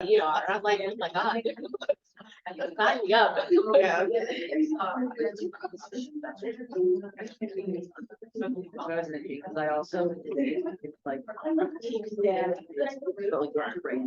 You are. I'm like, oh my God. Sign me up. Yeah. Because I also like, yeah. Really great.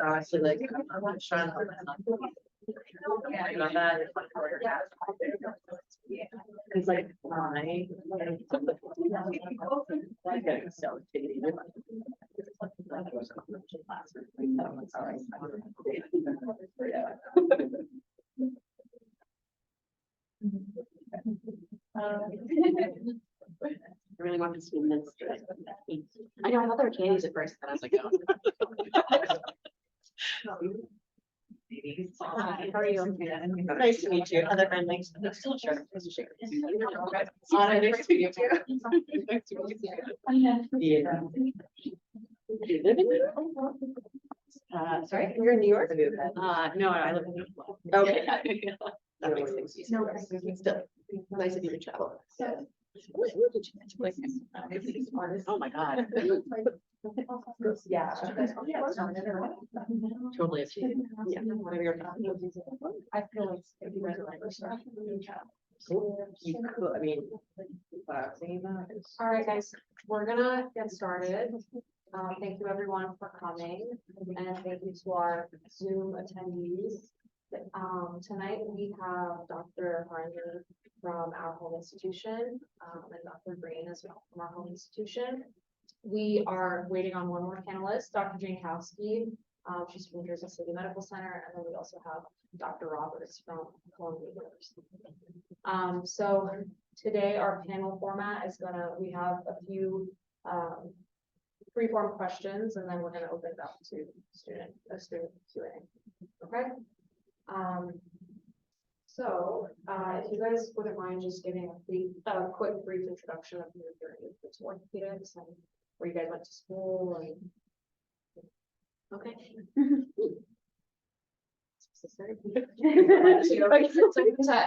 Actually, like, I'm trying it's like my I really want this to be mince. I know, I thought they were candies at first, but I was like, no. Hi, how are you? Nice to meet you. Other friend, thanks. Still sure. Anna, nice to meet you. Nice to meet you. Yeah. Do you live in New York? Sorry, you're in New York? No, I live in New York. Okay. That makes things easier. Still, nice of you to travel. Where did you oh my God. Yeah. Totally. Yeah. I feel like you guys are like, you could, I mean, all right, guys, we're gonna get started. Thank you everyone for coming, and thank you to our Zoom attendees. Tonight we have Dr. Harner from our home institution, and Dr. Green as well from our home institution. We are waiting on one more panelist, Dr. Jankowski. She's from New Jersey City Medical Center, and then we also have Dr. Roberts from Columbia University. So today our panel format is we have a few free-form questions, and then we're gonna open it up to student Q&A. Okay. So if you guys wouldn't mind just giving a quick brief introduction of your journey to orthopedics and where you guys went to school and okay. So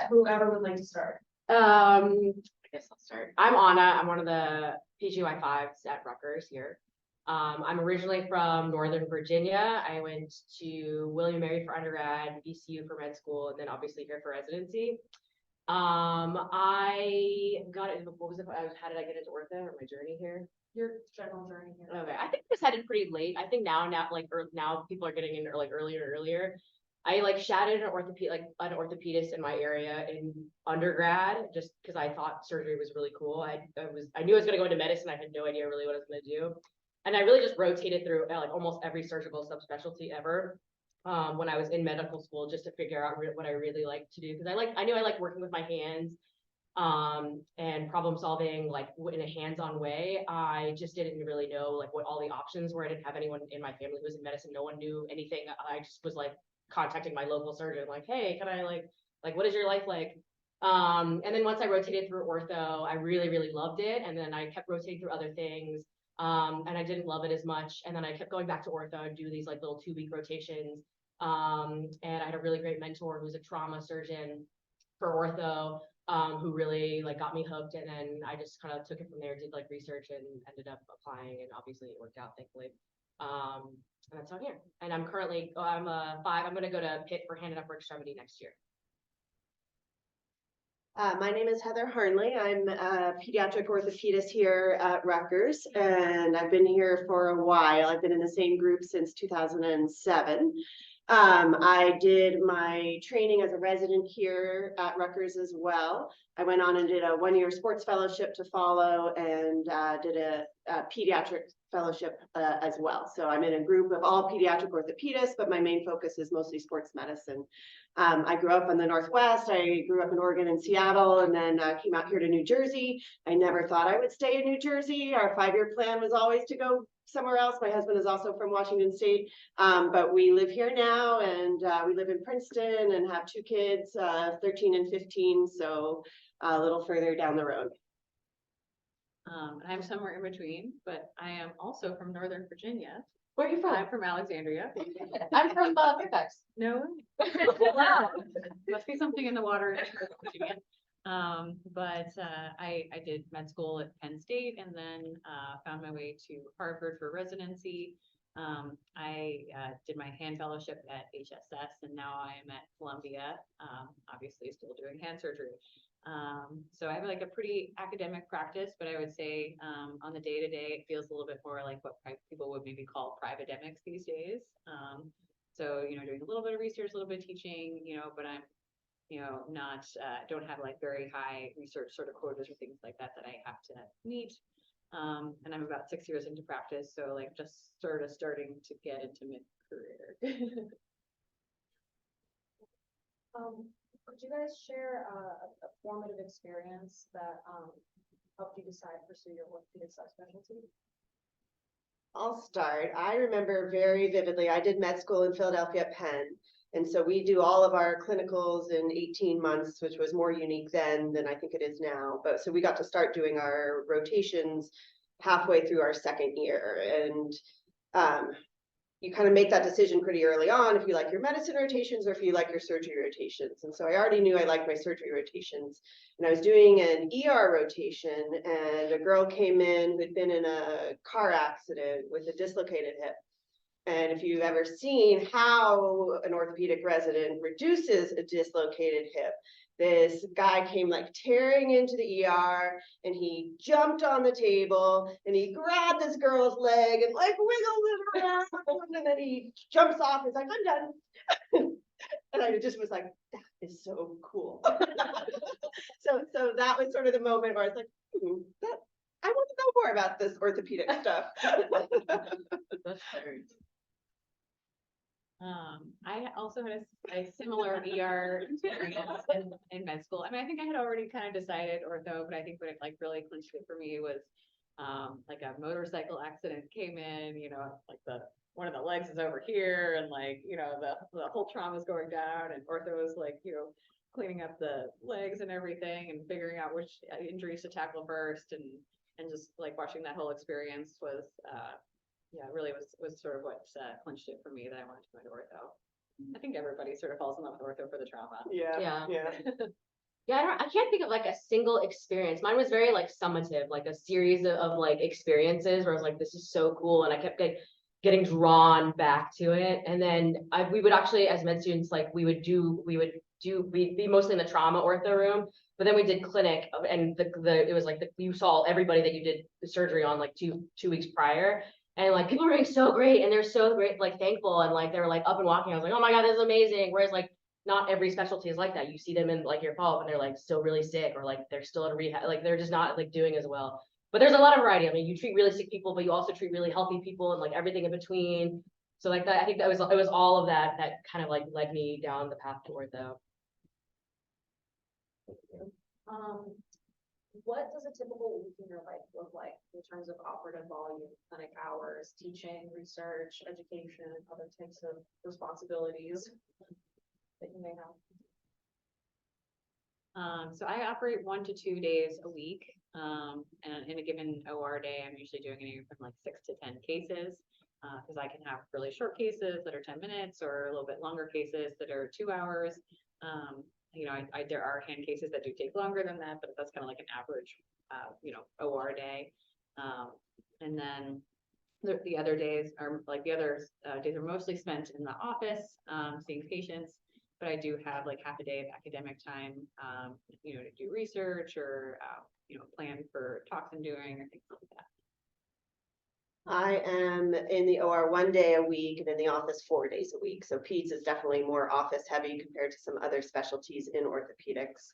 whoever would like to start. I guess I'll start. I'm Anna. I'm one of the PGY5s at Rutgers here. I'm originally from Northern Virginia. I went to William & Mary for undergrad, VCU for med school, and then obviously here for residency. I got it. What was it? How did I get into ortho or my journey here? Your general journey here. Okay, I think I was headed pretty late. I think now people are getting in like earlier and earlier. I like shadowed an orthopedist in my area in undergrad just because I thought surgery was really cool. I knew I was going to go into medicine. I had no idea really what I was going to do. And I really just rotated through like almost every surgical subspecialty ever when I was in medical school, just to figure out what I really like to do. Because I knew I liked working with my hands and problem solving like in a hands-on way. I just didn't really know like what all the options were. I didn't have anyone in my family who was in medicine. No one knew anything. I just was like contacting my local surgeon, like, hey, can I like what is your life like? And then once I rotated through ortho, I really, really loved it. And then I kept rotating through other things. And I didn't love it as much. And then I kept going back to ortho and do these like little 2-week rotations. And I had a really great mentor who's a trauma surgeon for ortho, who really like got me hooked. And then I just kind of took it from there, did like research and ended up applying, and obviously it worked out, thankfully. And that's how I'm here. And I'm currently, I'm going to go to Pitt for hand and upper extremity next year. My name is Heather Harnley. I'm a pediatric orthopedist here at Rutgers, and I've been here for a while. I've been in the same group since 2007. I did my training as a resident here at Rutgers as well. I went on and did a 1-year sports fellowship to follow, and did a pediatric fellowship as well. So I'm in a group of all pediatric orthopedists, but my main focus is mostly sports medicine. I grew up in the Northwest. I grew up in Oregon and Seattle, and then came out here to New Jersey. I never thought I would stay in New Jersey. Our 5-year plan was always to go somewhere else. My husband is also from Washington State, but we live here now, and we live in Princeton and have 2 kids, 13 and 15, so a little further down the road. And I'm somewhere in between, but I am also from Northern Virginia. Where are you I'm from Alexandria. I'm from Fairfax. No. Wow. Must be something in the water in Northern Virginia. But I did med school at Penn State and then found my way to Harvard for residency. I did my hand fellowship at HSS and now I am at Columbia, obviously still doing hand surgery. So I have like a pretty academic practice, but I would say on the day-to-day, it feels a little bit more like what people would maybe call private-demics these days. So, you know, doing a little bit of research, a little bit of teaching, you know, but I'm, you know, not, don't have like very high research sort of quotas or things like that I have to meet. And I'm about 6 years into practice, so like just sort of starting to get into mid-career. Could you guys share a formative experience that helped you decide to pursue your orthopedic subspecialty? I'll start. I remember very vividly, I did med school in Philadelphia at Penn. And so we do all of our clinicals in 18 months, which was more unique then than I think it is now. But so we got to start doing our rotations halfway through our second year. And you kind of make that decision pretty early on if you like your medicine rotations or if you like your surgery rotations. And so I already knew I liked my surgery rotations. And I was doing an ER rotation and a girl came in who'd been in a car accident with a dislocated hip. And if you've ever seen how an orthopedic resident reduces a dislocated hip, this guy came like tearing into the ER and he jumped on the table and he grabbed this girl's leg and like wiggled it around and then he jumps off and is like, I'm done. And I just was like, that is so cool. So that was sort of the moment where I was like, that I want to know more about this orthopedic stuff. That's fair. I also had a similar ER experience in med school. I mean, I think I had already kind of decided ortho, but I think what it like really clinched it for me was like a motorcycle accident came in, you know, like one of the legs is over here and like, you know, the whole trauma is going down and ortho is like, you know, cleaning up the legs and everything and figuring out which injuries to tackle first and just like watching that whole experience was yeah, really was sort of what clinched it for me that I wanted to go into ortho. I think everybody sort of falls in love with ortho for the trauma. Yeah. Yeah, I can't think of like a single experience. Mine was very like summative, like a series of like experiences where I was like, this is so cool. And I kept getting drawn back to it. And then we would actually, as med students, like we'd be mostly in the trauma ortho room, but then we did clinic and it was like you saw everybody that you did the surgery on like two weeks prior. And like people were doing so great and they're so great, like thankful and like they were like up and walking. I was like, oh my God, this is amazing. Whereas like not every specialty is like that. You see them in like your follow-up and they're like still really sick or like they're still in rehab, like they're just not like doing as well. But there's a lot of variety. I mean, you treat really sick people, but you also treat really healthy people and like everything in between. So like that, I think it was all of that kind of like led me down the path to ortho. What does a typical week in your life look like in terms of operative volume, clinic hours, teaching, research, education, other types of responsibilities that you may have? So I operate 1 to 2 days a week. And in a given OR day, I'm usually doing anywhere from like 6 to 10 cases. Because I can have really short cases that are 10 minutes or a little bit longer cases that are 2 hours. You know, there are hand cases that do take longer than that, but that's kind of like an average, you know, OR day. And then the other days are like days are mostly spent in the office, seeing patients, but I do have like half a day of academic time, you know, to do research or, you know, plan for talks I'm doing or things like that. I am in the OR 1 day a week and in the office 4 days a week. So peds is definitely more office heavy compared to some other specialties in orthopedics.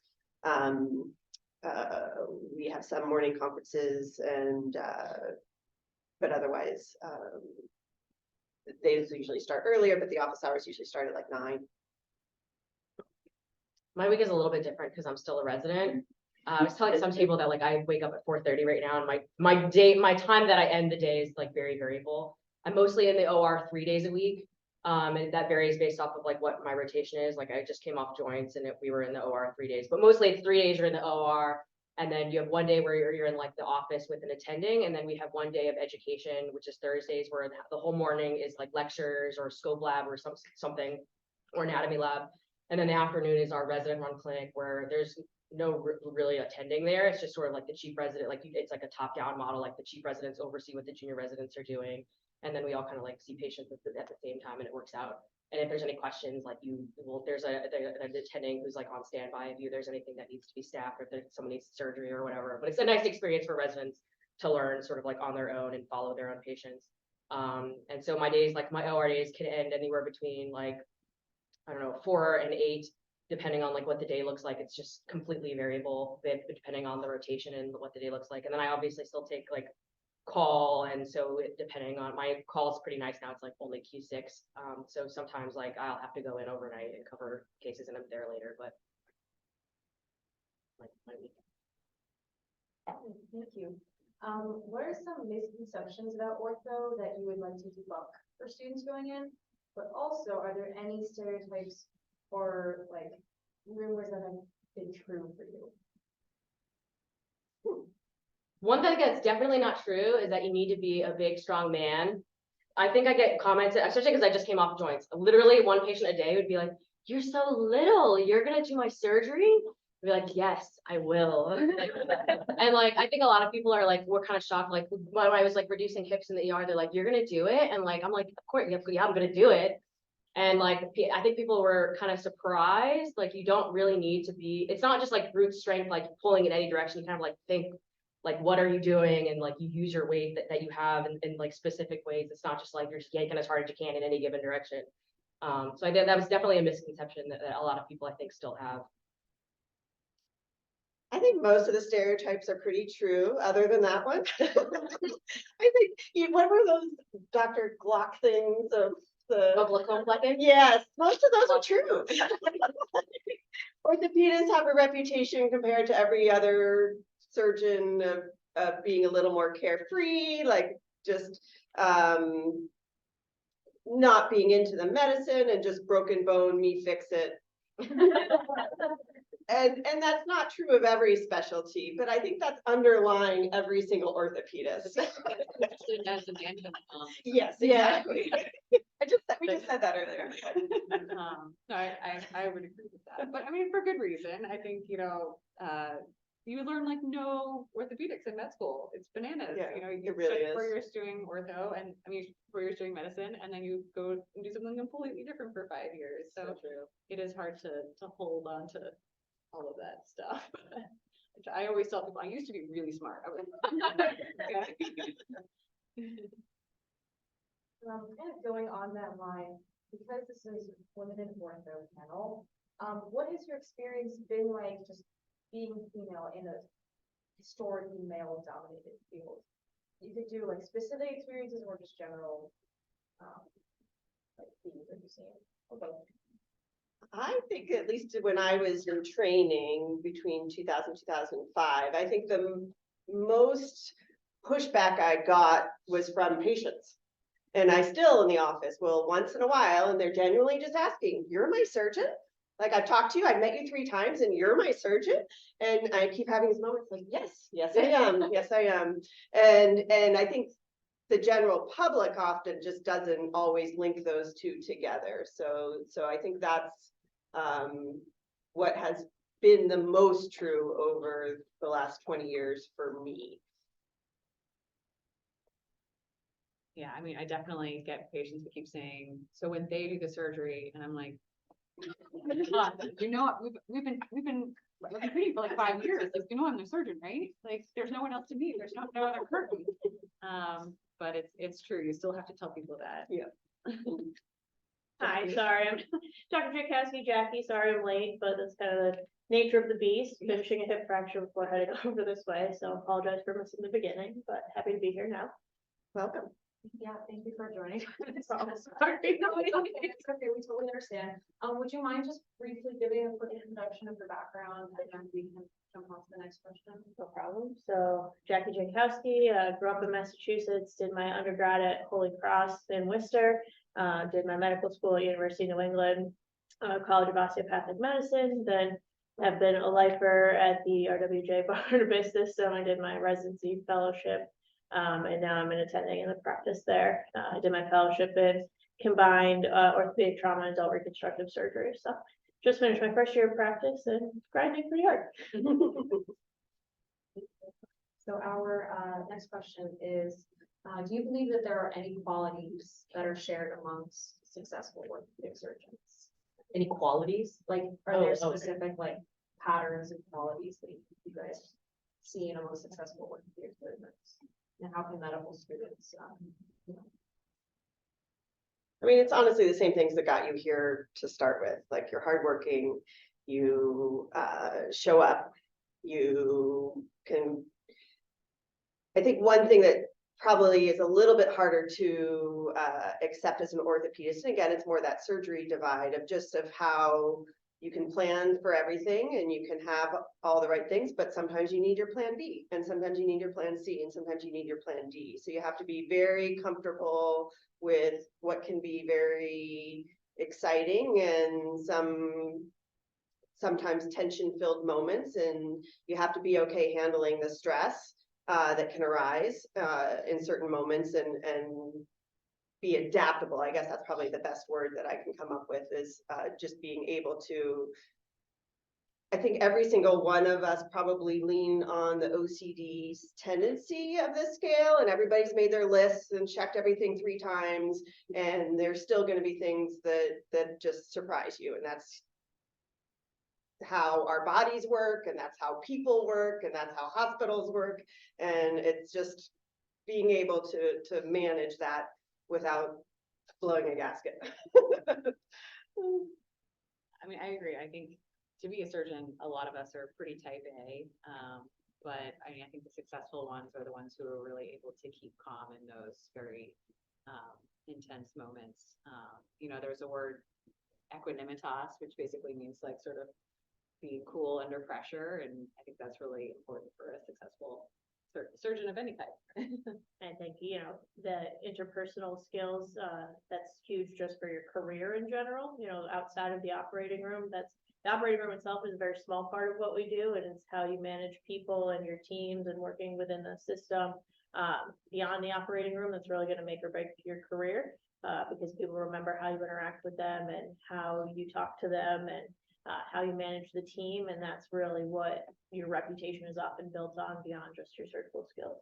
We have some morning conferences and but otherwise they usually start earlier, but the office hours usually start at like 9. My week is a little bit different because I'm still a resident. I was telling some people that like I wake up at 4:30 right now, and my time that I end the day is like very variable. I'm mostly in the OR 3 days a week, and that varies based off of like what my rotation is. Like I just came off joints, and we were in the OR 3 days, but mostly it's 3 days you're in the OR, And then you have one day where you're in like the office with an attending, and then we have one day of education, which is Thursdays, where the whole morning is like lectures or scope lab or something, or anatomy lab. And then the afternoon is our resident run clinic, where there's no really attending there. It's just sort of like the chief resident, like it's like a top down model, like the chief residents oversee what the junior residents are doing. And then we all kind of like see patients at the same time, and it works out. And if there's any questions, like there's an attending who's like on standby if there's anything that needs to be staffed, or if there's someone needs surgery or whatever. But it's a nice experience for residents to learn sort of like on their own and follow their own patients. And so my days, like my OR days, can end anywhere between like, I don't know, 4 and 8, depending on like what the day looks like. It's just completely variable depending on the rotation and what the day looks like. And then I obviously still take like call, and so depending on my call is pretty nice now, it's like only Q6, so sometimes like I'll have to go in overnight and cover cases and I'm there later, but like my week. Thank you. What are some misconceptions about ortho that you would like to debunk for students going in? But also, are there any stereotypes or like rumors that have been true for you? One thing that's definitely not true is that you need to be a big, strong man. I think I get comments, especially because I just came off joints. Literally, one patient a day would be like, "You're so little. You're gonna do my surgery?" I'd be like, "Yes, I will." And like, I think a lot of people are like, we're kind of shocked. Like when I was like reducing hips in the ER, they're like, "You're gonna do it?" And like, I'm like, "Of course, yeah, I'm gonna do it." And like, I think people were kind of surprised. Like, you don't really need to be. It's not just like brute strength, like pulling in any direction. You kind of like think, like, what are you doing? And like, you use your weight that you have in like specific ways. It's not just like you're just yanking as hard as you can in any given direction. So I think that was definitely a misconception that a lot of people I think still have. I think most of the stereotypes are pretty true, other than that one. I think, what were those Dr. Glock things of the? glaucoma flecking? Yes, most of those are true. Orthopedists have a reputation compared to every other surgeon of being a little more carefree, like just not being into the medicine and just broken bone, me fix it. And that's not true of every specialty, but I think that's underlying every single orthopedist. Yes, exactly. We just said that earlier. No, I would agree with that, but I mean, for good reason. I think, you learn like no orthopedics in med school. It's bananas. Yeah, You it really spend 4 is. years doing ortho, and 4 years doing medicine, and then you go and do something completely different for 5 years. So true. it is hard to hold on to all of that stuff. Which I always tell people, I used to be really smart. I was Kind of going on that line, because this is women in ortho panel, what has your experience been like just being female in a historically male dominated field? You could do like specific experiences or just general like themes that you've seen. Okay. I think at least when I was in training between 2000 and 2005, I think the most pushback I got was from patients. And I still in the office will once in a while, and they're genuinely just asking, "You're my surgeon? Like, I've talked to you, I've met you 3 times and you're my surgeon?" And I keep having these moments like, yes, I am. Yes, I am. And I think the general public often just doesn't always link those two together. So I think that's what has been the most true over the last 20 years for me. Yeah, I mean, I definitely get patients who keep saying, "So when they do the surgery," and I'm like, we've been recruiting for like 5 years. Like, I'm the surgeon, right? Like, there's no one else to meet. There's no other curtain. But it's true. You still have to tell people that. Yeah. Hi, sorry, I'm Dr. Jakowski, Jackie, sorry I'm late, but that's kind of the nature of the beast, finishing a hip fracture before heading over this way, so apologize for missing the beginning, but happy to be here now. Welcome. Yeah, thank you for joining. Sorry. No, it's okay, we totally understand. Would you mind just briefly giving a quick introduction of your background, and then we can jump on to the next question? No problem. So Jackie Jakowski, grew up in Massachusetts, did my undergrad at Holy Cross in Worcester, did my medical school at University of New England, College of Osteopathic Medicine, then have been a lifer at the RWJMS system. I did my residency fellowship, and now I'm attending in the practice there. I did my fellowship in combined orthopedic trauma and adult reconstructive surgery. So just finished my first year of practice and grinding pretty hard. So our next question is, do you believe that there are any qualities that are shared amongst successful orthopedic surgeons? Any qualities? Like, are Oh, there okay. specific like patterns and qualities that you guys see in among successful orthopedic surgeons? And how can medical students, I mean, it's honestly the same things that got you here to start with, like you're hardworking, you show up, you can. I think one thing that probably is a little bit harder to accept as an orthopedist, and again, it's more that surgery divide of how you can plan for everything and you can have all the right things, but sometimes you need your plan B, and sometimes you need your plan C, and sometimes you need your plan D. So you have to be very comfortable with what can be very exciting and sometimes tension-filled moments, and you have to be okay handling the stress that can arise in certain moments and be adaptable. I guess that's probably the best word that I can come up with, is just being able to. I think every single one of us probably lean on the OCD's tendency of this scale, and everybody's made their lists and checked everything 3 times, and there's still going to be things that just surprise you, and that's how our bodies work, and that's how people work, and that's how hospitals work, and it's just being able to manage that without blowing a gasket. I mean, I agree. I think to be a surgeon, a lot of us are pretty type A. But I mean, I think the successful ones are the ones who are really able to keep calm in those very intense moments. You know, there's a word equanimitas, which basically means like sort of being cool under pressure. And I think that's really important for a successful surgeon of any type. I think, you know, the interpersonal skills, that's huge just for your career in general, you know, outside of the operating room. The operating room itself is a very small part of what we do, and it's how you manage people and your teams and working within the system. Beyond the operating room, that's really going to make or break your career, because people remember how you interact with them and how you talk to them and how you manage the team, and that's really what your reputation is often built on beyond just your surgical skills.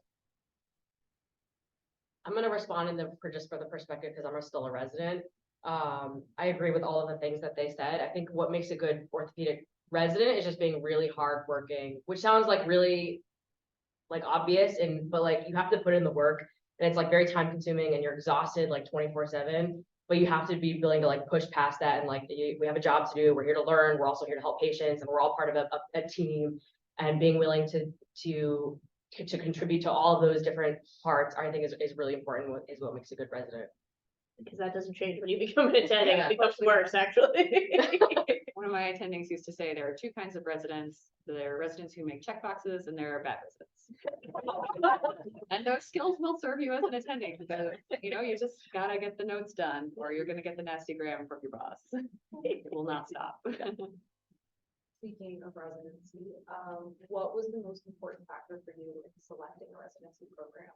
I'm gonna respond just for the perspective, because I'm still a resident. I agree with all of the things that they said. I think what makes a good orthopedic resident is just being really hardworking, which sounds like really like obvious, but like you have to put in the work, and it's like very time consuming, and you're exhausted like 24/7. But you have to be willing to like push past that, and like we have a job to do. We're here to learn. We're also here to help patients, and we're all part of a team. And being willing to contribute to all of those different parts, I think is really important. Is what makes a good resident. Because that doesn't change when you become an attending, it becomes worse, actually. One of my attendings used to say there are 2 kinds of residents. There are residents who make check boxes, and there are bad residents. And those skills will serve you as an attending, because you know, you just gotta get the notes done, or you're gonna get the nasty gram from your boss. It will not stop. Speaking of residency, what was the most important factor for you in selecting a residency program?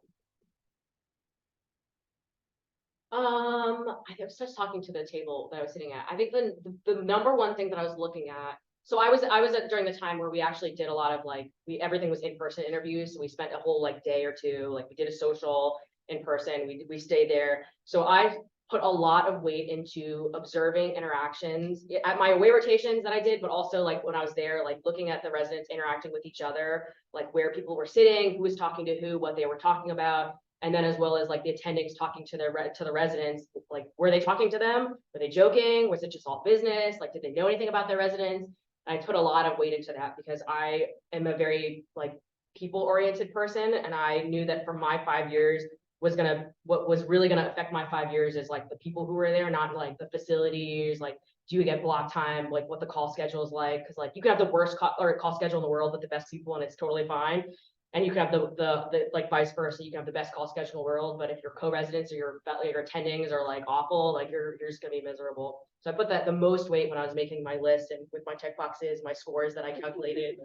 I was just talking to the table that I was sitting at. I think the number one thing that I was looking at. So I was during the time where we actually did a lot of like everything was in-person interviews. So we spent a whole like day or two, like we did a social in person. We stayed there. So I put a lot of weight into observing interactions at my away rotations that I did, but also like when I was there, like looking at the residents interacting with each other, like where people were sitting, who was talking to who, what they were talking about. And then as well as like the attendings talking to the residents, like, were they talking to them? Were they joking? Was it just all business? Like, did they know anything about their residents? And I put a lot of weight into that because I am a very like people-oriented person. And I knew that for my 5 years what was really gonna affect my 5 years is like the people who were there, not like the facilities, like, do you get block time? Like what the call schedule is like? Cause like you can have the worst call schedule in the world with the best people and it's totally fine. And you can have the like vice versa, you can have the best call schedule in the world, but if your co-residents or your attendings are like awful, like you're just gonna be miserable. So I put that the most weight when I was making my list and with my checkboxes, my scores that I calculated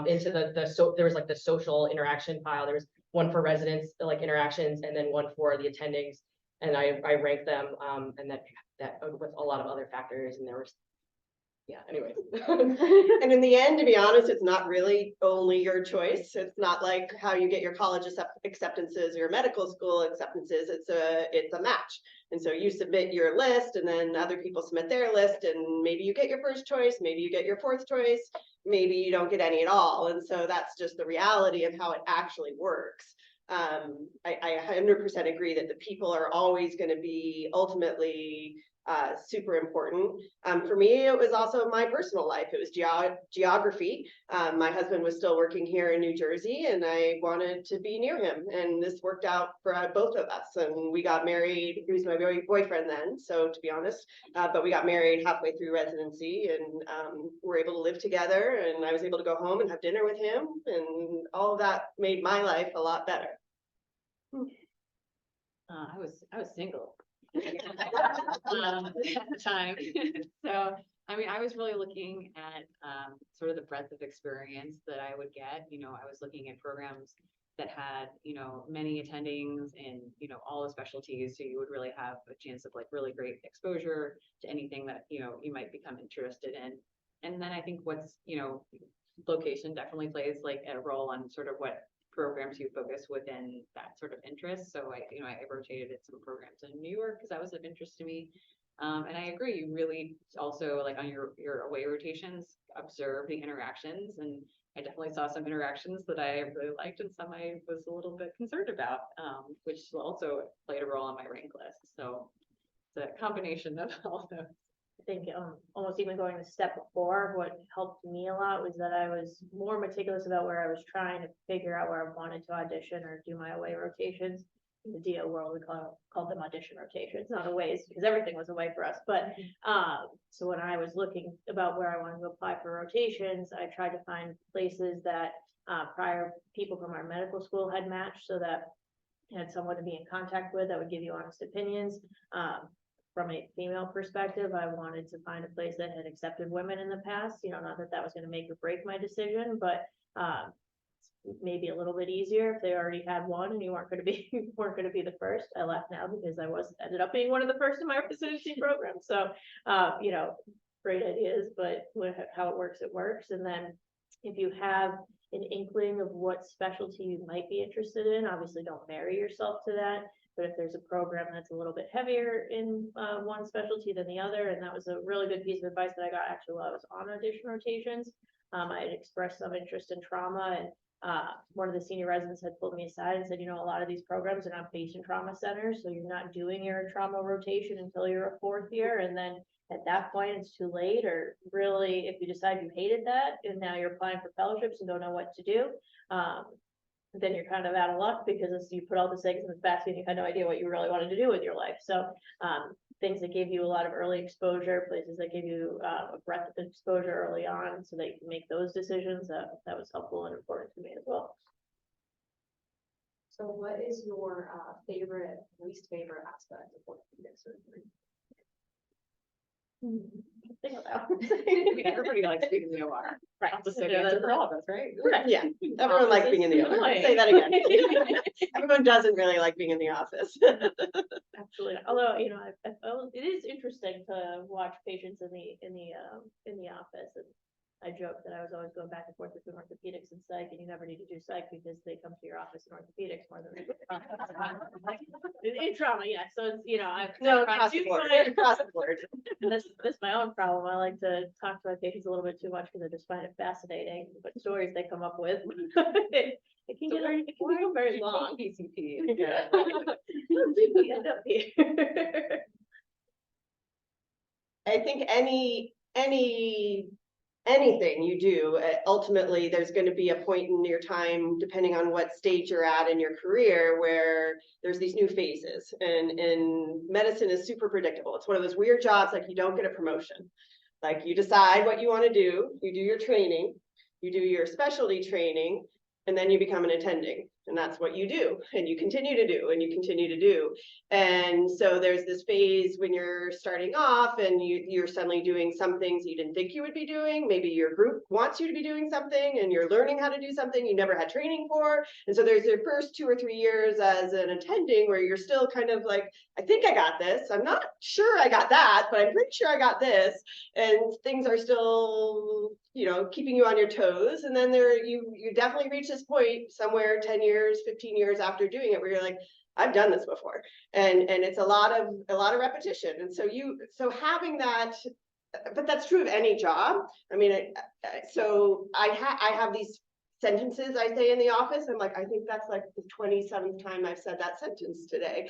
into so there was like the social interaction pile. There was one for residents, like interactions, and then one for the attendings. And I ranked them, and that with a lot of other factors, and there was, yeah, anyway. And in the end, to be honest, it's not really only your choice. It's not like how you get your college acceptances or your medical school acceptances. It's a match. And so you submit your list and then other people submit their list, and maybe you get your first choice, maybe you get your fourth choice, maybe you don't get any at all. And so that's just the reality of how it actually works. I 100% agree that the people are always going to be ultimately super important. For me, it was also my personal life. It was geography. My husband was still working here in New Jersey, and I wanted to be near him. And this worked out for both of us. And we got married. He was my boyfriend then, so to be honest, but we got married halfway through residency, and were able to live together. And I was able to go home and have dinner with him, and all of that made my life a lot better. I was single. At the time. So, I mean, I was really looking at sort of the breadth of experience that I would get. You know, I was looking at programs that had, you know, many attendings and, you know, all the specialties. So you would really have a chance of like really great exposure to anything that, you know, you might become interested in. And then I think what's, you know, location definitely plays like a role on sort of what programs you focus within that sort of interest. So I rotated at some programs in New York because that was of interest to me. And I agree, you really also like on your away rotations, observe the interactions. And I definitely saw some interactions that I really liked and some I was a little bit concerned about, which also played a role on my rank list. So it's a combination of all those. I think almost even going a step before, what helped me a lot was that I was more meticulous about where I was trying to figure out where I wanted to audition or do my away rotations. In the DO world, we called them audition rotations, not aways, because everything was away for us. But so when I was looking about where I wanted to apply for rotations, I tried to find places that prior people from our medical school had matched, so that I had someone to be in contact with that would give you honest opinions. From a female perspective, I wanted to find a place that had accepted women in the past, you know, not that that was going to make or break my decision, but maybe a little bit easier if they already had one and you weren't going to be the first. I left now because I ended up being one of the first in my residency program. So, you know, great ideas, but how it works. And then if you have an inkling of what specialty you might be interested in, obviously don't marry yourself to that. But if there's a program that's a little bit heavier in one specialty than the other, and that was a really good piece of advice that I got actually while I was on audition rotations. I had expressed some interest in trauma, and one of the senior residents had pulled me aside and said, you know, a lot of these programs are not based in trauma centers, so you're not doing your trauma rotation until you're a fourth year, and then at that point it's too late. Or really, if you decide you hated that and now you're applying for fellowships and don't know what to do, then you're kind of out of luck, because you put all the eggs in the basket and you had no idea what you really wanted to do with your life. So things that gave you a lot of early exposure, places that give you a breadth of exposure early on so that you can make those decisions, that was helpful and important to me as well. So what is your least favorite aspect of orthopedic surgery? Think about. Everybody likes being in the OR. Right. That's the same answer for all of us, right? Yeah, everyone likes being in the office. Say that again. Everyone doesn't really like being in the office. Absolutely. Although, you know, it is interesting to watch patients in the office. And I joke that I was always going back and forth between orthopedics and psych, and you never need to do psych because they come to your office in orthopedics more than they do in trauma. Yeah. So it's, you know, across the board. This is my own problem. I like to talk to my patients a little bit too much because I just find it fascinating what stories they come up with. it can become very long. PCP. End up here. I think anything you do, ultimately there's going to be a point in your time, depending on what stage you're at in your career, where there's these new phases, and medicine is super predictable. It's one of those weird jobs, like you don't get a promotion. Like you decide what you want to do, you do your training, you do your specialty training, and then you become an attending, and that's what you do, and you continue to do, and you continue to do. And so there's this phase when you're starting off and you're suddenly doing some things you didn't think you would be doing. Maybe your group wants you to be doing something and you're learning how to do something you never had training for. And so there's your first 2 or 3 years as an attending where you're still kind of like, I think I got this. I'm not sure I got that, but I'm pretty sure I got this. And things are still, you know, keeping you on your toes. And then you definitely reach this point somewhere 10 years, 15 years after doing it where you're like, I've done this before. And it's a lot of repetition. And so having that, but that's true of any job. I mean, so I have these sentences I say in the office. I'm like, I think that's like the 27th time I've said that sentence today.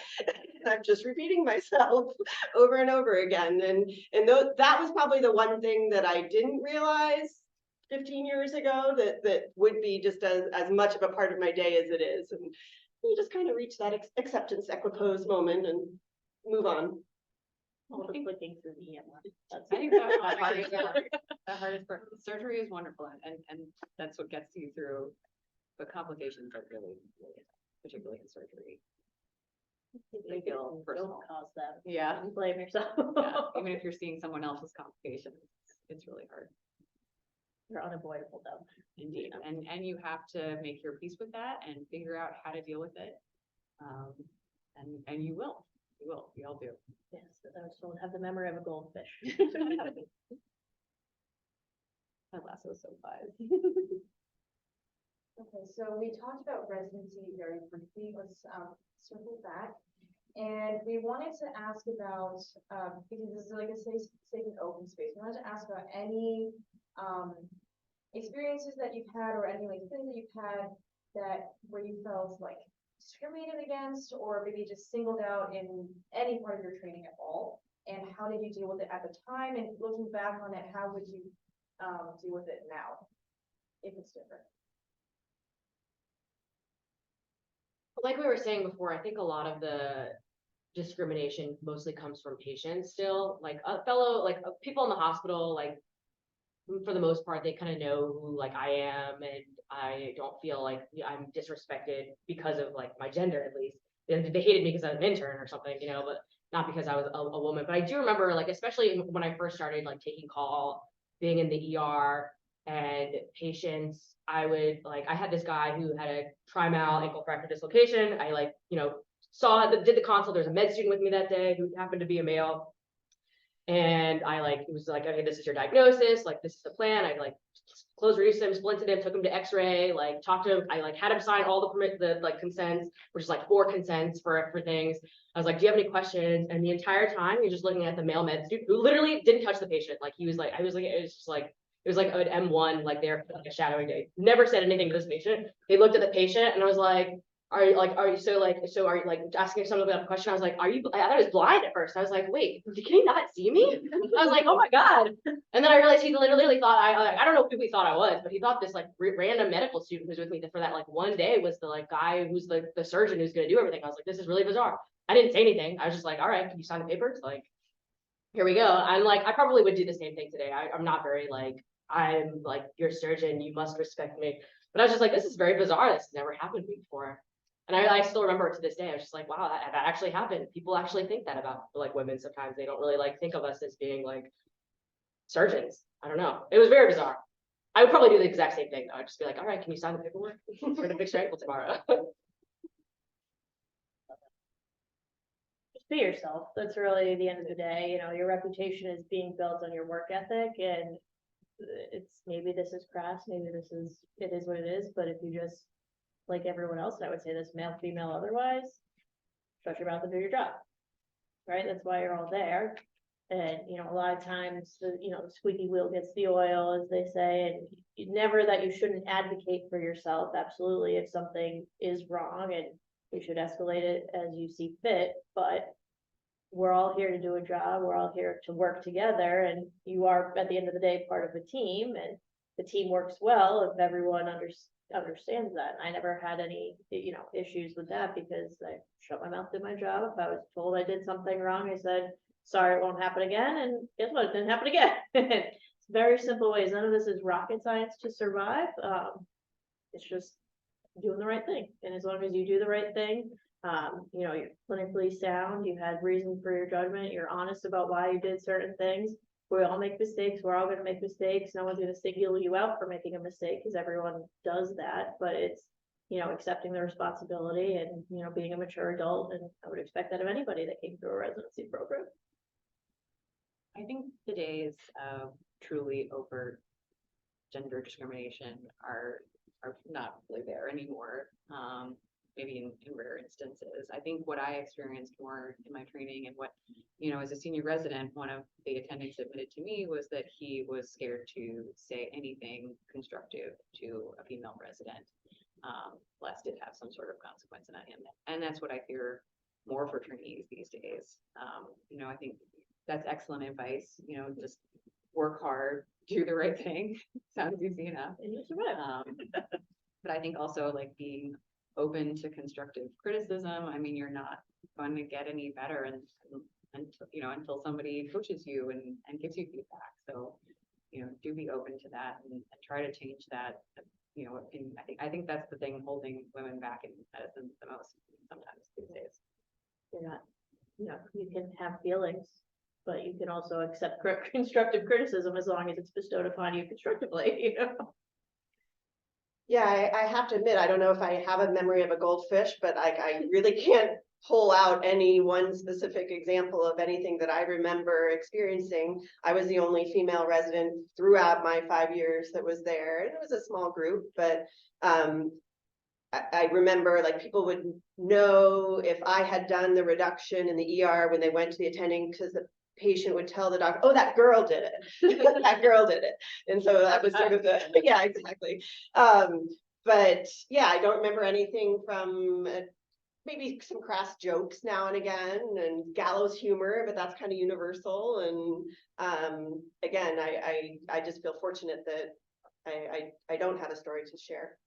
I'm just repeating myself over and over again. And that was probably the one thing that I didn't realize 15 years ago that would be just as much of a part of my day as it is. And you just kind of reach that acceptance equipoise moment and move on. All the clicking through the EM. I think that's the hardest part. The hardest part. Surgery is wonderful, and that's what gets you through. The complications are really, particularly in surgery. They feel personal. Don't cause them. Yeah. You blame yourself. Yeah. Even if you're seeing someone else's complications, it's really hard. They're unavoidable though. Indeed, and you have to make your peace with that and figure out how to deal with it. And you will, we all do. Yes, I was told have the memory of a goldfish. That lasso so fun. Okay, so we talked about residency very briefly. Let's circle back. And we wanted to ask about, because this is like a safe and open space, we wanted to ask about any experiences that you've had or any like things that you've had that where you felt like discriminated against or maybe just singled out in any part of your training at all. And how did you deal with it at the time? And looking back on it, how would you deal with it now if it's different? Like we were saying before, I think a lot of the discrimination mostly comes from patients still, like people in the hospital, like for the most part, they kind of know who like I am, and I don't feel like I'm disrespected because of like my gender, at least. They hated me because I was an intern or something, you know, but not because I was a woman. But I do remember, like, especially when I first started like taking call, being in the ER and patients, I had this guy who had a trimal ankle fracture dislocation. I like, you know, did the consult. There's a med student with me that day who happened to be a male. And it was like, okay, this is your diagnosis. Like, this is the plan. I like closed reduced him, splinted him, took him to x-ray, like talked to him. I like had him sign all the consents, which is like 4 consents for things. I was like, do you have any questions? And the entire time you're just looking at the male med student who literally didn't touch the patient. Like it was like an M1, like they're like a shadowing day. Never said anything to this patient. They looked at the patient and I was like, are you asking someone about a question? I was like, I thought I was blind at first. I was like, wait, can he not see me? I was like, oh my God. And then I realized he literally thought I don't know who he thought I was, but he thought this like random medical student who's with me for that like one day was the like guy who's the surgeon who's going to do everything. I was like, this is really bizarre. I didn't say anything. I was just like, all right, can you sign the papers? Like, here we go. I'm like, I probably would do the same thing today. I'm not very like, I'm like, you're a surgeon, you must respect me. But I was just like, this is very bizarre. This has never happened to me before. And I still remember it to this day. I was just like, wow, that actually happened. People actually think that about like women. Sometimes they don't really like think of us as being like surgeons. I don't know. It was very bizarre. I would probably do the exact same thing though. I'd just be like, all right, can you sign the paperwork? We're gonna fix your ankle tomorrow. Just be yourself. That's really the end of the day. You know, your reputation is being built on your work ethic, and it's maybe this is crass, maybe it is what it is. But if you just like everyone else, and I would say this, male, female, otherwise, shut your mouth and do your job, right? That's why you're all there. And, you know, a lot of times, the squeaky wheel gets the oil, as they say, and never that you shouldn't advocate for yourself. Absolutely, if something is wrong, and you should escalate it as you see fit, but we're all here to do a job. We're all here to work together, and you are, at the end of the day, part of a team, and the team works well if everyone understands that. I never had any, issues with that because I shut my mouth, did my job. If I was told I did something wrong, I said, sorry, it won't happen again. And guess what? It didn't happen again. It's very simple ways. None of this is rocket science to survive. It's just doing the right thing. And as long as you do the right thing, you know, you're clinically sound, you had reason for your judgment, you're honest about why you did certain things. We all make mistakes. We're all gonna make mistakes. No one's gonna single you out for making a mistake because everyone does that, but it's, you know, accepting the responsibility and, you know, being a mature adult. And I would expect that of anybody that came through a residency program. I think the days of truly overt gender discrimination are not really there anymore. Maybe in rare instances. I think what I experienced more in my training and what, you know, as a senior resident, one of the attendings admitted to me was that he was scared to say anything constructive to a female resident, lest it have some sort of consequence on him. And that's what I hear more for trainees these days. You know, I think that's excellent advice, you know, just work hard, do the right thing. Sounds easy enough. And you survive. But I think also like being open to constructive criticism. I mean, you're not going to get any better until, you know, until somebody coaches you and gives you feedback. So, you know, do be open to that and try to change that. You know, I think that's the thing holding women back in medicine the most sometimes these days. You're not, you know, you can have feelings, but you can also accept constructive criticism as long as it's bestowed upon you constructively, you know? Yeah, I have to admit, I don't know if I have a memory of a goldfish, but I really can't pull out any one specific example of anything that I remember experiencing. I was the only female resident throughout my 5 years that was there. And it was a small group, but I remember like people would know if I had done the reduction in the ER when they went to the attending, because the patient would tell the doctor, oh, that girl did it. That girl did it. And so that was sort of the, yeah, exactly. But yeah, I don't remember anything from maybe some crass jokes now and again and gallows humor, but that's kind of universal. And again, I just feel fortunate that I don't have a story to share.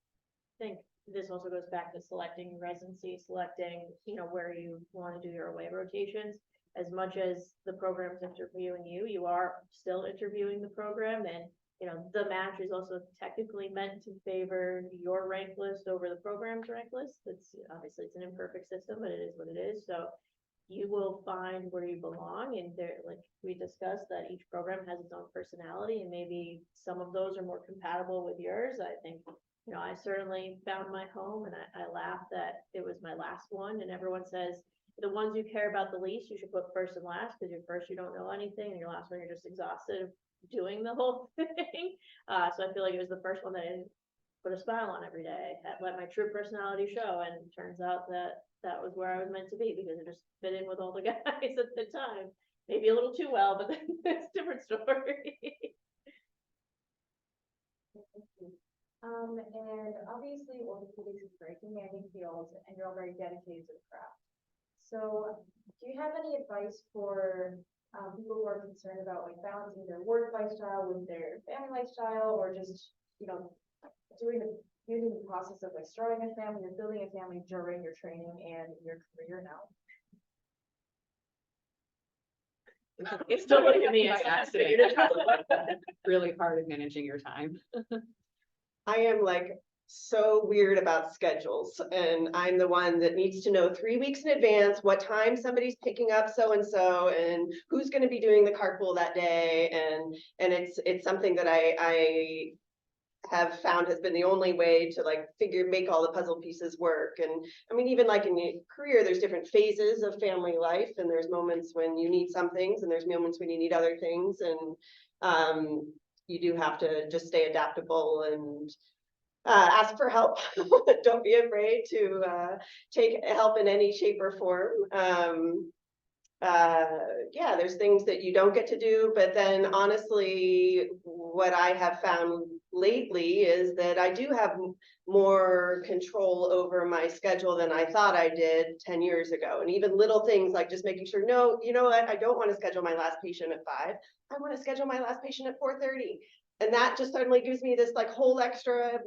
I think this also goes back to selecting residency, selecting, you know, where you want to do your away rotations. As much as the program's interviewing you, you are still interviewing the program, and you know the match is also technically meant to favor your rank list over the program's rank list. It's obviously it's an imperfect system, but it is what it is. So you will find where you belong, and there, like we discussed, that each program has its own personality, and maybe some of those are more compatible with yours. I think, you know, I certainly found my home, and I laugh that it was my last one, and everyone says, the ones you care about the least, you should put first and last, because your first you don't know anything, and your last one you're just exhausted of doing the whole thing. So I feel like it was the first one that I didn't put a smile on every day, let my true personality show, and it turns out that that was where I was meant to be, because it just fit in with all the guys at the time. Maybe a little too well, but that's a different story. And obviously orthopedics is very demanding field, and you're all very dedicated to the craft. So do you have any advice for people who are concerned about like balancing their work lifestyle with their family lifestyle, or just, you know, using the process of like starting a family or building a family during your training and your career now? It's still looking at me. By accident. Really hard at managing your time. I am like so weird about schedules, and I'm the one that needs to know 3 weeks in advance what time somebody's picking up so and who's going to be doing the carpool that day, and it's something that I have found has been the only way to like make all the puzzle pieces work. And I mean, even like in your career, there's different phases of family life, and there's moments when you need some things and there's moments when you need other things, and you do have to just stay adaptable and ask for help. Don't be afraid to take help in any shape or form. Yeah, there's things that you don't get to do, but then honestly, what I have found lately is that I do have more control over my schedule than I thought I did 10 years ago. And even little things like just making sure, no, you know what, I don't want to schedule my last patient at 5. I want to schedule my last patient at 4:30. And that just suddenly gives me this like whole extra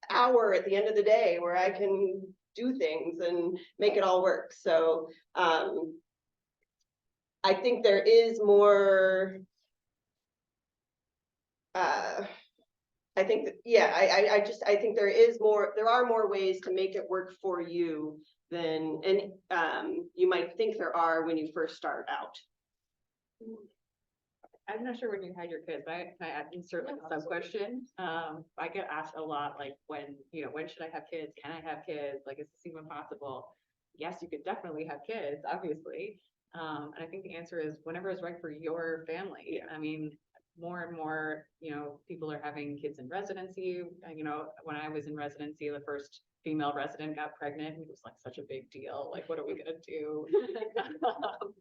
hour at the end of the day where I can do things and make it all work. So I think there is more I think that, yeah, I think there are more ways to make it work for you than, you might think there are when you first start out. I'm not sure when you had your kids, but I insert like a sub question. I get asked a lot, like when should I have kids? Can I have kids? Like, is this even possible? Yes, you could definitely have kids, obviously. And I think the answer is whenever is right for your family. Yeah. I mean, more and more, people are having kids in residency. When I was in residency, the first female resident got pregnant. It was like such a big deal. Like, what are we gonna do?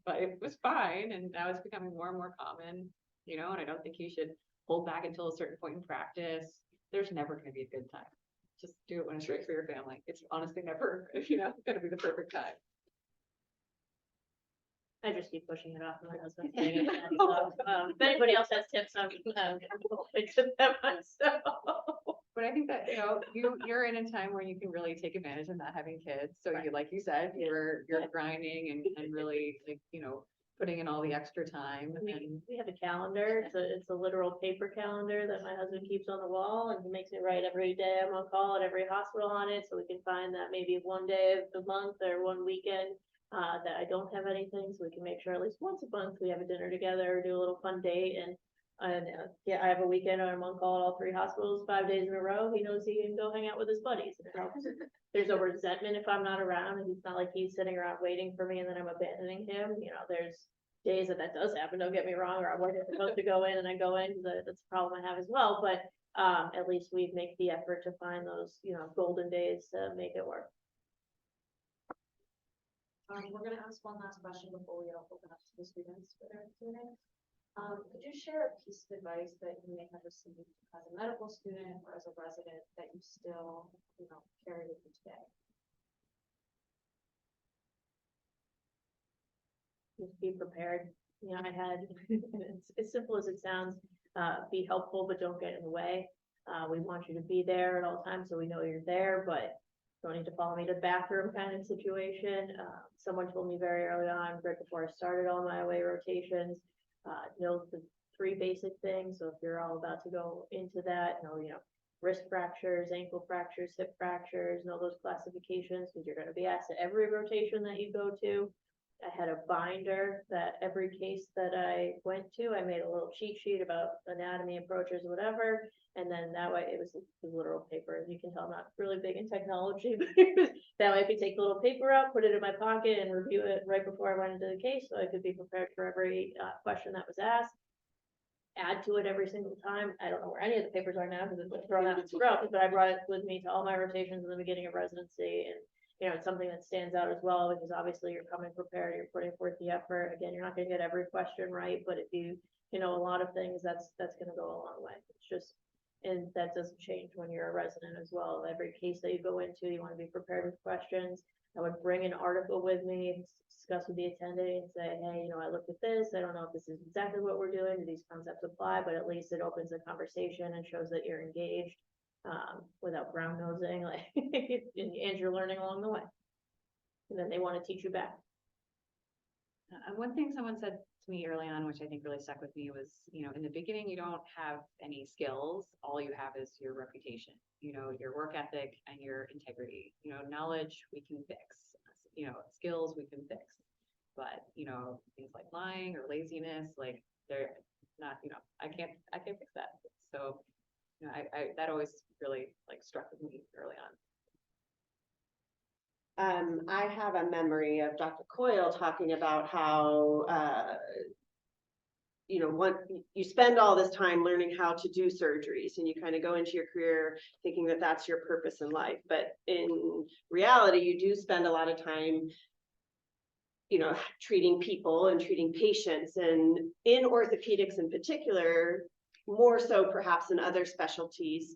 But it was fine, and now it's becoming more and more common. And I don't think you should hold back until a certain point in practice. There's never gonna be a good time. Just do it when it's right for your family. It's honestly never, gonna be the perfect time. I just keep pushing it off on my husband. If anybody else has tips, I'm open to them myself. But I think that, you're in a time where you can really take advantage of not having kids. So Right. you, like you said, you're grinding and really, like, putting in all the extra time. And We have a calendar. It's a literal paper calendar that my husband keeps on the wall, and he makes me write every day I'm on call at every hospital on it, so we can find that maybe one day of the month or one weekend that I don't have anything, so we can make sure at least once a month we have a dinner together, or do a little fun date. And yeah, I have a weekend I'm on call at all 3 hospitals 5 days in a row. He knows he can go hang out with his buddies. There's no resentment if I'm not around, and it's not like he's sitting around waiting for me and then I'm abandoning him. There's days that does happen, don't get me wrong, or I wasn't supposed to go in and I go in, because that's a problem I have as well. But at least we make the effort to find those, golden days to make it work. We're gonna ask one last question before we open up to the students for their Q&A. Could you share a piece of advice that you may have received as a medical student or as a resident that you still, carry with you today? Just be prepared. I had, it's as simple as it sounds, be helpful, but don't get in the way. We want you to be there at all times, so we know you're there, but don't need to follow me to the bathroom kind of situation. Someone told me very early on, right before I started all my away rotations, know the 3 basic things. So if you're all about to go into that, know, wrist fractures, ankle fractures, hip fractures, know those classifications, because you're going to be asked at every rotation that you go to. I had a binder that every case that I went to, I made a little cheat sheet about anatomy, approaches, whatever. And then that way it was literal paper. As you can tell, I'm not really big in technology, but that way I could take the little paper out, put it in my pocket, and review it right before I went into the case, so I could be prepared for every question that was asked. Add to it every single time. I don't know where any of the papers are now, because it's been thrown out and scrubbed, but I brought it with me to all my rotations in the beginning of residency. And it's something that stands out as well, because obviously you're coming prepared, you're putting forth the effort. Again, you're not going to get every question right, but if you know a lot of things, that's going to go a long way. It's just, and that doesn't change when you're a resident as well. Every case that you go into, you want to be prepared with questions. I would bring an article with me, discuss with the attending, and say, hey, I looked at this. I don't know if this is exactly what we're doing. Do these concepts apply? But at least it opens a conversation and shows that you're engaged. Without brown nosing, like, and you're learning along the way. And then they want to teach you back. One thing someone said to me early on, which I think really stuck with me, was, in the beginning, you don't have any skills. All you have is your reputation, your work ethic and your integrity. Knowledge we can fix, skills we can fix. But, things like lying or laziness, like, they're not, I can't fix that. So, that always really struck with me early on. I have a memory of Dr. Coyle talking about how, you spend all this time learning how to do surgeries, and you kind of go into your career thinking that that's your purpose in life. But in reality, you do spend a lot of time, treating people and treating patients. And in orthopedics in particular, more so perhaps in other specialties,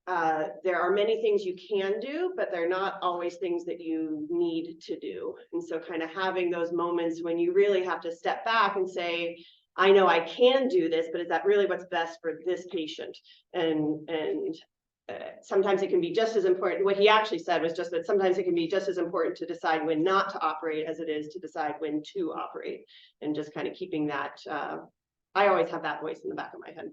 there are many things you can do, but they're not always things that you need to do. And so kind of having those moments when you really have to step back and say, I know I can do this, but is that really what's best for this patient? And sometimes it can be just as important. What he actually said was just that sometimes it can be just as important to decide when not to operate as it is to decide when to operate. And just kind of keeping that, I always have that voice in the back of my head.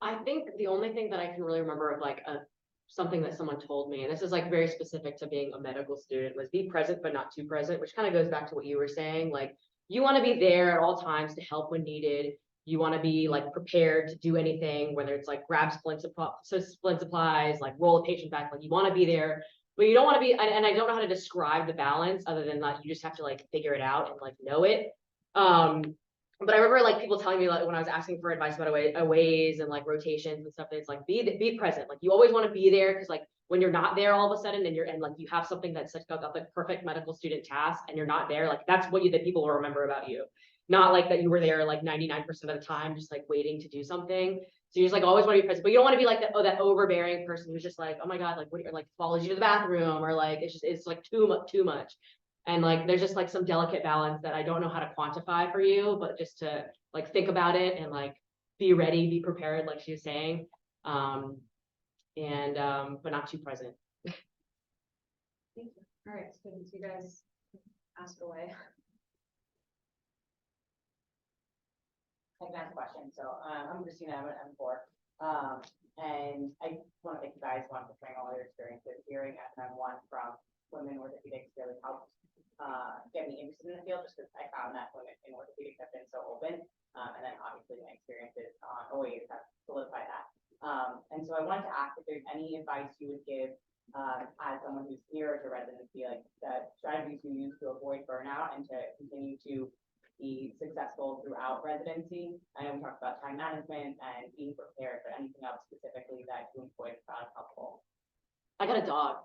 I think the only thing that I can really remember of like something that someone told me, and this is like very specific to being a medical student, was be present but not too present, which kind of goes back to what you were saying. Like you want to be there at all times to help when needed. You want to be like prepared to do anything, whether it's like grab splint supplies, like roll a patient back. Like you want to be there, but you don't want to be. And I don't know how to describe the balance other than like you just have to like figure it out and like know it. But I remember like people telling me like when I was asking for advice about aways and like rotations and stuff, it's like be present. Like you always want to be there because like when you're not there all of a sudden and like you have something that's such a like perfect medical student task and you're not there, like that's what the people will remember about you. Not like that you were there like 99% of the time, just like waiting to do something. So you just like always want to be present, but you don't want to be like that overbearing person who's just like, oh my God, like what, or like follows you to the bathroom, or like it's like too much. And like, there's just like some delicate balance that I don't know how to quantify for you, but just to like think about it and like be ready, be prepared, like she was saying. But not too present. Thank you. All right, students, you guys ask away. I can ask a question. So I'm Christina, I'm 4. And I want to thank you guys for sharing all your experiences. Hearing FM1 from women orthopedics really helped get me interested in the field, just because I found that women in orthopedics have been so open. And then obviously my experiences on OAs have solidified that. And so I wanted to ask if there's any advice you would give as someone who's nearer to residency, like the strategies you use to avoid burnout and to continue to be successful throughout residency. I know we talked about time management and being prepared, but anything else specifically that you employed found helpful? I got a dog.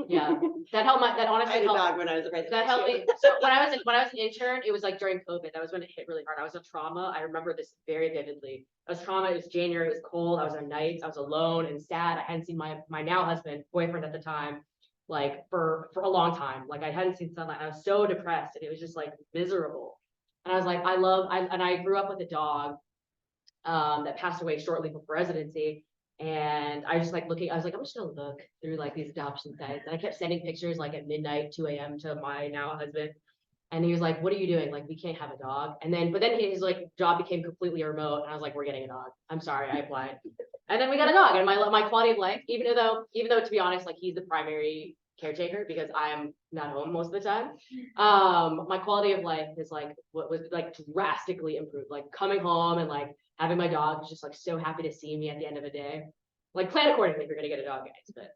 Yeah, that helped. That I honestly had a helped. dog when I was a resident. That helped me. So when I was an intern, it was like during COVID. That was when it hit really hard. I was in trauma. I remember this very vividly. I was trauma. It was January. It was cold. I was on nights. I was alone and sad. I hadn't seen my now husband, boyfriend at the time, like for a long time. Like I hadn't seen sunlight. I was so depressed and it was just like miserable. And I was like, I grew up with a dog that passed away shortly before residency. And I just like looking, I was like, I'm just gonna look through like these adoption sites. And I kept sending pictures like at midnight, 2 a.m. to my now husband. And he was like, what are you doing? Like, we can't have a dog. But then his like job became completely remote. And I was like, we're getting a dog. I'm sorry, I applied. And then we got a dog. And my quality of life, even though to be honest, like he's the primary caretaker because I am not home most of the time. My quality of life is like what was like drastically improved. Like coming home and like having my dog just like so happy to see me at the end of the day. Like plan accordingly if you're gonna get a dog, guys. But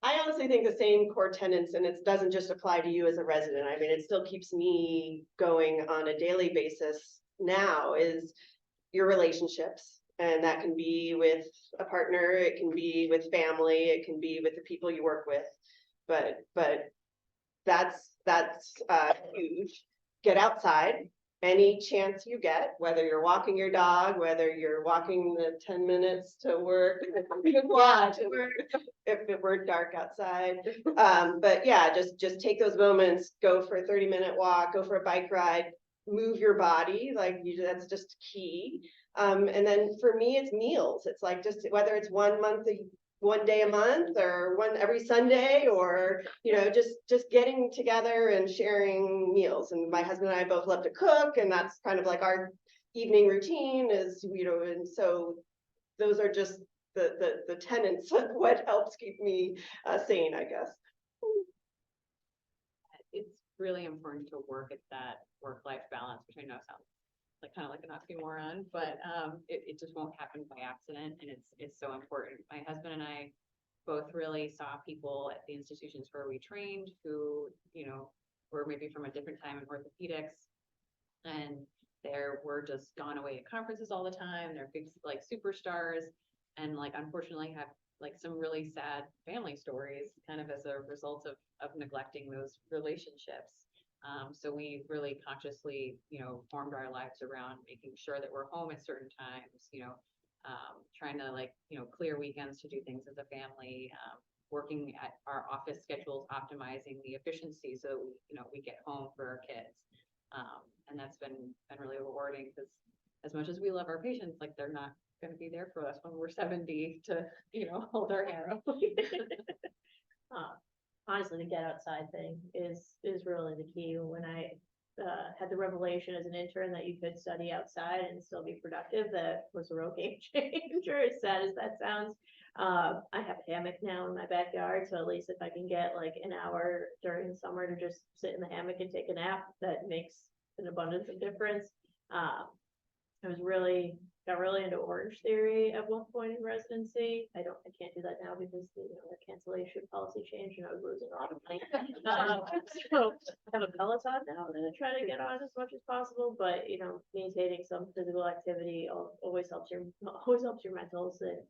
I honestly think the same core tenets, and it doesn't just apply to you as a resident. I mean, it still keeps me going on a daily basis now, is your relationships. And that can be with a partner, it can be with family, it can be with the people you work with. But that's huge. Get outside any chance you get, whether you're walking your dog, whether you're walking the 10 minutes to work, if it were dark outside. But yeah, just take those moments, go for a 30-minute walk, go for a bike ride, move your body, like that's just key. And then for me, it's meals. It's like just whether it's 1 day a month or one every Sunday, or just getting together and sharing meals. And my husband and I both love to cook, and that's kind of like our evening routine is, and so those are just the tenets of what helps keep me sane, I guess. It's really important to work at that work-life balance, which I know sounds like kind of like an oxymoron, but it just won't happen by accident, and it's so important. My husband and I both really saw people at the institutions where we trained who were maybe from a different time in orthopedics, and we're just gone away at conferences all the time. They're big like superstars, and like unfortunately have like some really sad family stories kind of as a result of neglecting those relationships. So we really consciously, formed our lives around making sure that we're home at certain times, trying to like, clear weekends to do things as a family, working at our office schedules, optimizing the efficiency so we get home for our kids. And that's been really rewarding because as much as we love our patients, like they're not going to be there for us when we're 70 to, hold our hand up. Honestly, the get outside thing is really the key. When I had the revelation as an intern that you could study outside and still be productive, that was a real game changer, as sad as that sounds. I have a hammock now in my backyard, so at least if I can get like an hour during the summer to just sit in the hammock and take a nap, that makes an abundance of difference. I got really into Orange theory at one point in residency. I can't do that now because the cancellation policy changed and I was losing a lot of money. So I have a Peloton now that I try to get on as much as possible, but maintaining some physical activity always helps your mentals, and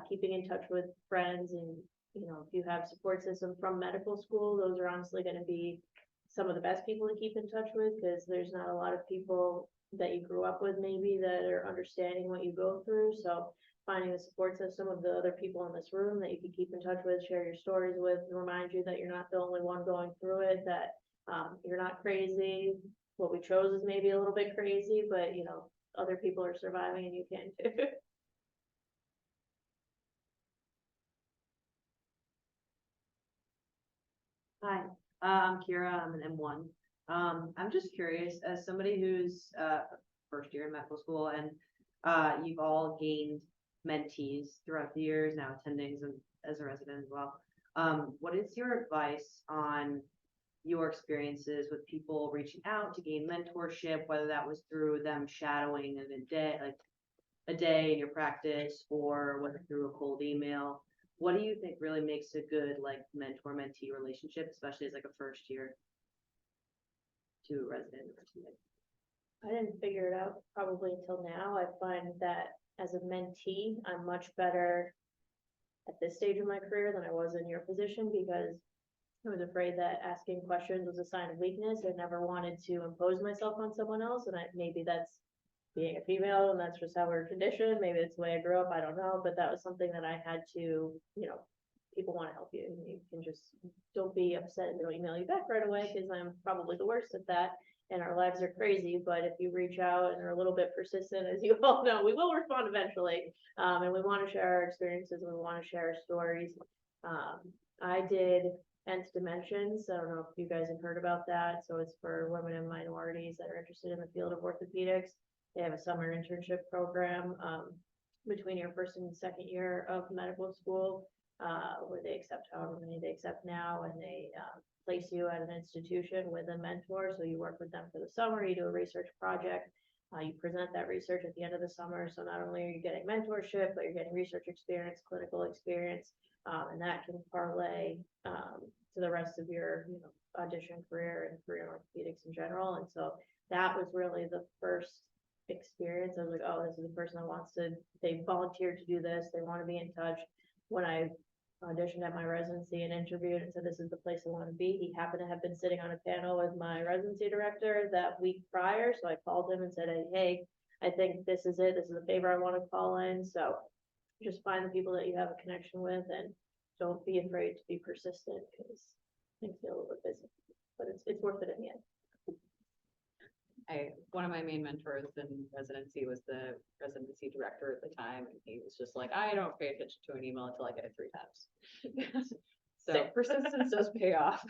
keeping in touch with friends, and if you have support system from medical school, those are honestly going to be some of the best people to keep in touch with, because there's not a lot of people that you grew up with maybe that are understanding what you go through. So finding the support system of the other people in this room that you can keep in touch with, share your stories with, and remind you that you're not the only one going through it, that you're not crazy. What we chose is maybe a little bit crazy, but other people are surviving and you can too. Hi, I'm Kira. I'm an M1. I'm just curious, as somebody who's first year in medical school, and you've all gained mentees throughout the years, now attending as a resident as well. What is your advice on your experiences with people reaching out to gain mentorship, whether that was through them shadowing in a day in your practice, or whether through a cold email? What do you think really makes a good mentor-mentee relationship, especially as a first year to resident or something? I didn't figure it out probably until now. I find that as a mentee, I'm much better at this stage of my career than I was in your position, because I was afraid that asking questions was a sign of weakness. I never wanted to impose myself on someone else, and maybe that's being a female and that's just how we're conditioned. Maybe it's the way I grew up, I don't know, but that was something that I had to, people want to help you, and you can just don't be upset and they'll email you back right away, because I'm probably the worst at that, and our lives are crazy. But if you reach out and are a little bit persistent, as you all know, we will respond eventually, and we want to share our experiences and we want to share our stories. I did Nth Dimensions. I don't know if you guys have heard about that. So it's for women and minorities that are interested in the field of orthopedics. They have a summer internship program between your first and second year of medical school, where they accept however many they accept now, and they place you at an institution with a mentor. So you work with them for the summer, you do a research project, you present that research at the end of the summer. So not only are you getting mentorship, but you're getting research experience, clinical experience, and that can parlay to the rest of your audition career and career in orthopedics in general. And so that was really the first experience. I was like, oh, this is a person that wants to, they volunteered to do this, they want to be in touch. When I auditioned at my residency and interviewed and said this is the place I want to be, he happened to have been sitting on a panel with my residency director that week prior. So I called him and said, hey, I think this is it, this is a favor I want to call in. So just find the people that you have a connection with, and don't be afraid to be persistent, because things get a little bit busy, but it's worth it in the end. One of my main mentors in residency was the residency director at the time, and he was just like, I don't pay attention to an email until I get it 3 times. So persistence does pay off.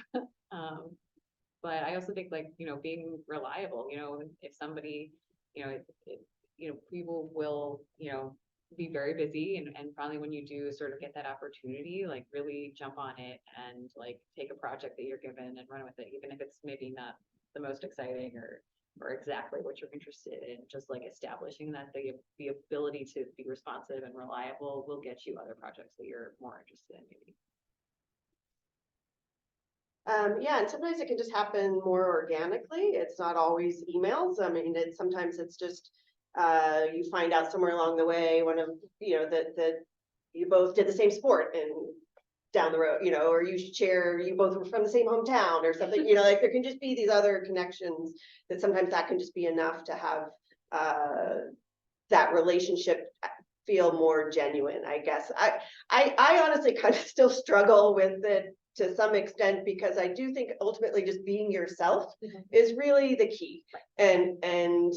But I also think being reliable, if somebody, people will, be very busy, and probably when you do sort of get that opportunity, really jump on it and take a project that you're given and run with it, even if it's maybe not the most exciting or exactly what you're interested in. Just establishing that the ability to be responsive and reliable will get you other projects that you're more interested in maybe. Yeah, and sometimes it can just happen more organically. It's not always emails. I mean, sometimes it's just you find out somewhere along the way one of that you both did the same sport and down the road, or you both were from the same hometown or something, there can just be these other connections that sometimes that can just be enough to have that relationship feel more genuine, I guess. I honestly kind of still struggle with it to some extent, because I do think ultimately just being yourself is really the key. And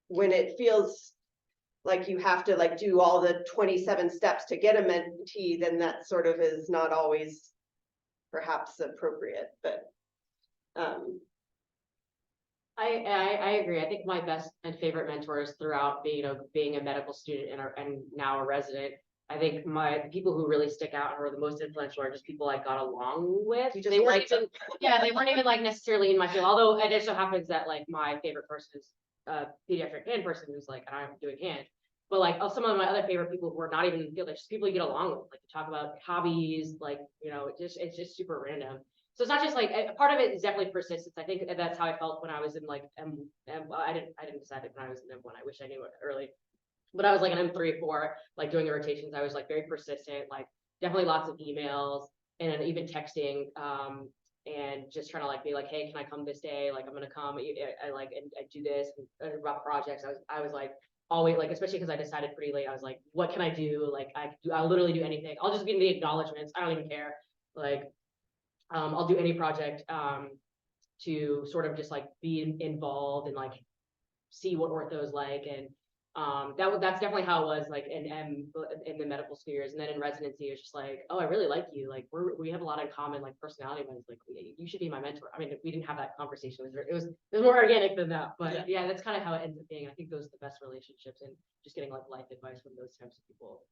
when it feels like you have to do all the 27 steps to get a mentee, then that sort of is not always perhaps appropriate. But I agree. I think my best and favorite mentors throughout being a medical student and now a resident. I think the people who really stick out and were the most influential are just people I got along with. You just They weren't like even, yeah, they weren't even like necessarily in my field. Although it just so happens that like my favorite person is a pediatric hand person who's like, and I'm doing hand. But like some of my other favorite people who are not even in the field, they're just people you get along with, like to talk about hobbies, like, it's just super random. So it's not just like, part of it is definitely persistence. I think that's how I felt when I was in like I didn't decide it when I was in M1. I wish I knew it early. But I was like an M3, 4, like doing the rotations. I was like very persistent, like definitely lots of emails and even texting, and just trying to like be like, hey, can I come this day? Like I'm gonna come. I like and I do this and about projects. I was like always like, especially because I decided pretty late. I was like, what can I do? Like I'll literally do anything. I'll just give the acknowledgements. I don't even care. Like I'll do any project to sort of just like be involved and like see what ortho is like. And that's definitely how it was like in the medical school years. And then in residency, it was just like, oh, I really like you. Like we have a lot in common, like personality wise. Like you should be my mentor. I mean, we didn't have that conversation. It was more organic than that. But yeah, that's kind of how it ends up being. I think those are the best relationships and just getting like life advice from those types of people.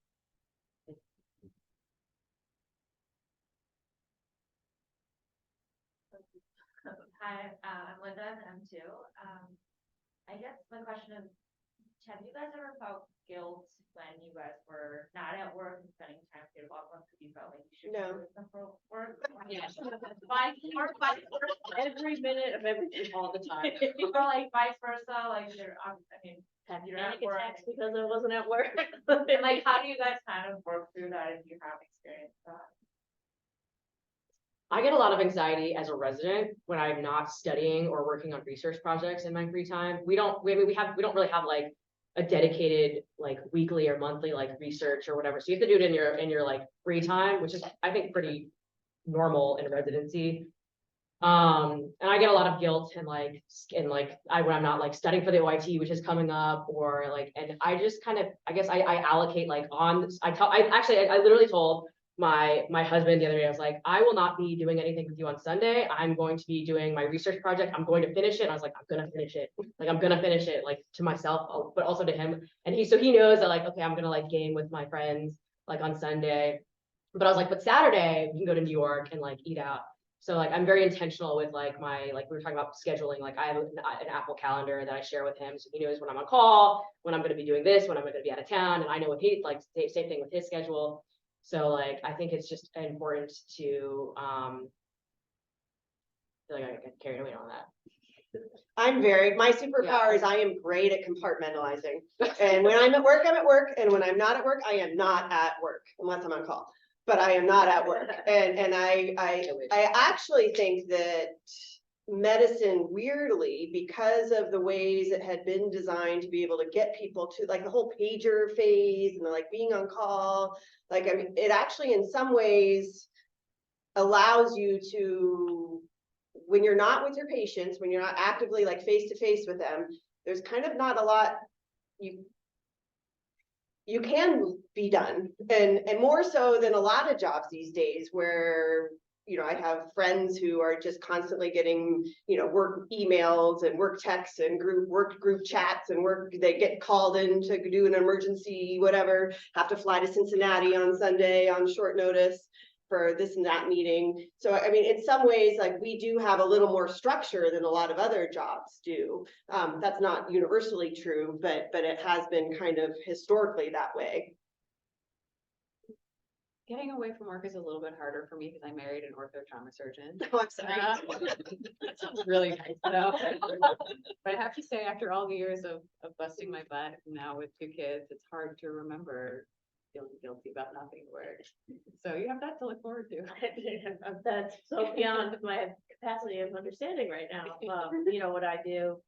Hi, I'm Linda, I'm M2. I guess my question is, have you guys ever felt guilt when you guys were not at work and spending time with your loved ones because you felt like you should No. be with them for work? Yes. Vice versa, Every minute of everything. All the time. or like vice versa, like I mean, Had You're at panic work. attacks because I wasn't at work. and like, how do you guys kind of work through that if you have experienced that? I get a lot of anxiety as a resident when I'm not studying or working on research projects in my free time. We don't really have like a dedicated like weekly or monthly like research or whatever. So you have to do it in your like free time, which is I think pretty normal in residency. And I get a lot of guilt and like when I'm not like studying for the OIT, which is coming up, or like, and I just kind of I guess I allocate like on I literally told my husband the other day, I was like, I will not be doing anything with you on Sunday. I'm going to be doing my research project. I'm going to finish it. And I was like, I'm gonna finish it. Like I'm gonna finish it, like to myself, but also to him. And he knows that like, okay, I'm gonna like game with my friends like on Sunday. But I was like, but Saturday we can go to New York and like eat out. So like I'm very intentional with like we were talking about scheduling. Like I have an Apple calendar that I share with him, so he knows when I'm on call, when I'm going to be doing this, when I'm going to be out of town, and I know what he like. Same thing with his schedule. So like I think it's just important to I feel like I get carried away on that. My superpower is I am great at compartmentalizing. And when I'm at work, and when I'm not at work, I am not at work unless I'm on call. But I am not at work. And I actually think that medicine, weirdly, because of the ways it had been designed to be able to get people to like the whole pager phase and the, like being on call, like I mean, it actually in some ways allows you to, when you're not with your patients, when you're not actively like face to face with them, there's kind of not a lot you can be done, and more so than a lot of jobs these days where, I have friends who are just constantly getting, work emails and work texts and group chats and they get called in to do an emergency, whatever, have to fly to Cincinnati on Sunday on short notice for this and that meeting. So, I mean, in some ways, like we do have a little more structure than a lot of other jobs do. That's not universally true, but it has been kind of historically that way. Getting away from work is a little bit harder for me because I married an ortho trauma surgeon. Oh, I'm sorry. That sounds really nice though. But I have to say, after all the years of busting my butt now with 2 kids, it's hard to remember feeling guilty about not being to work. So you have that to look forward to. That's so beyond my capacity of understanding right now. What I do,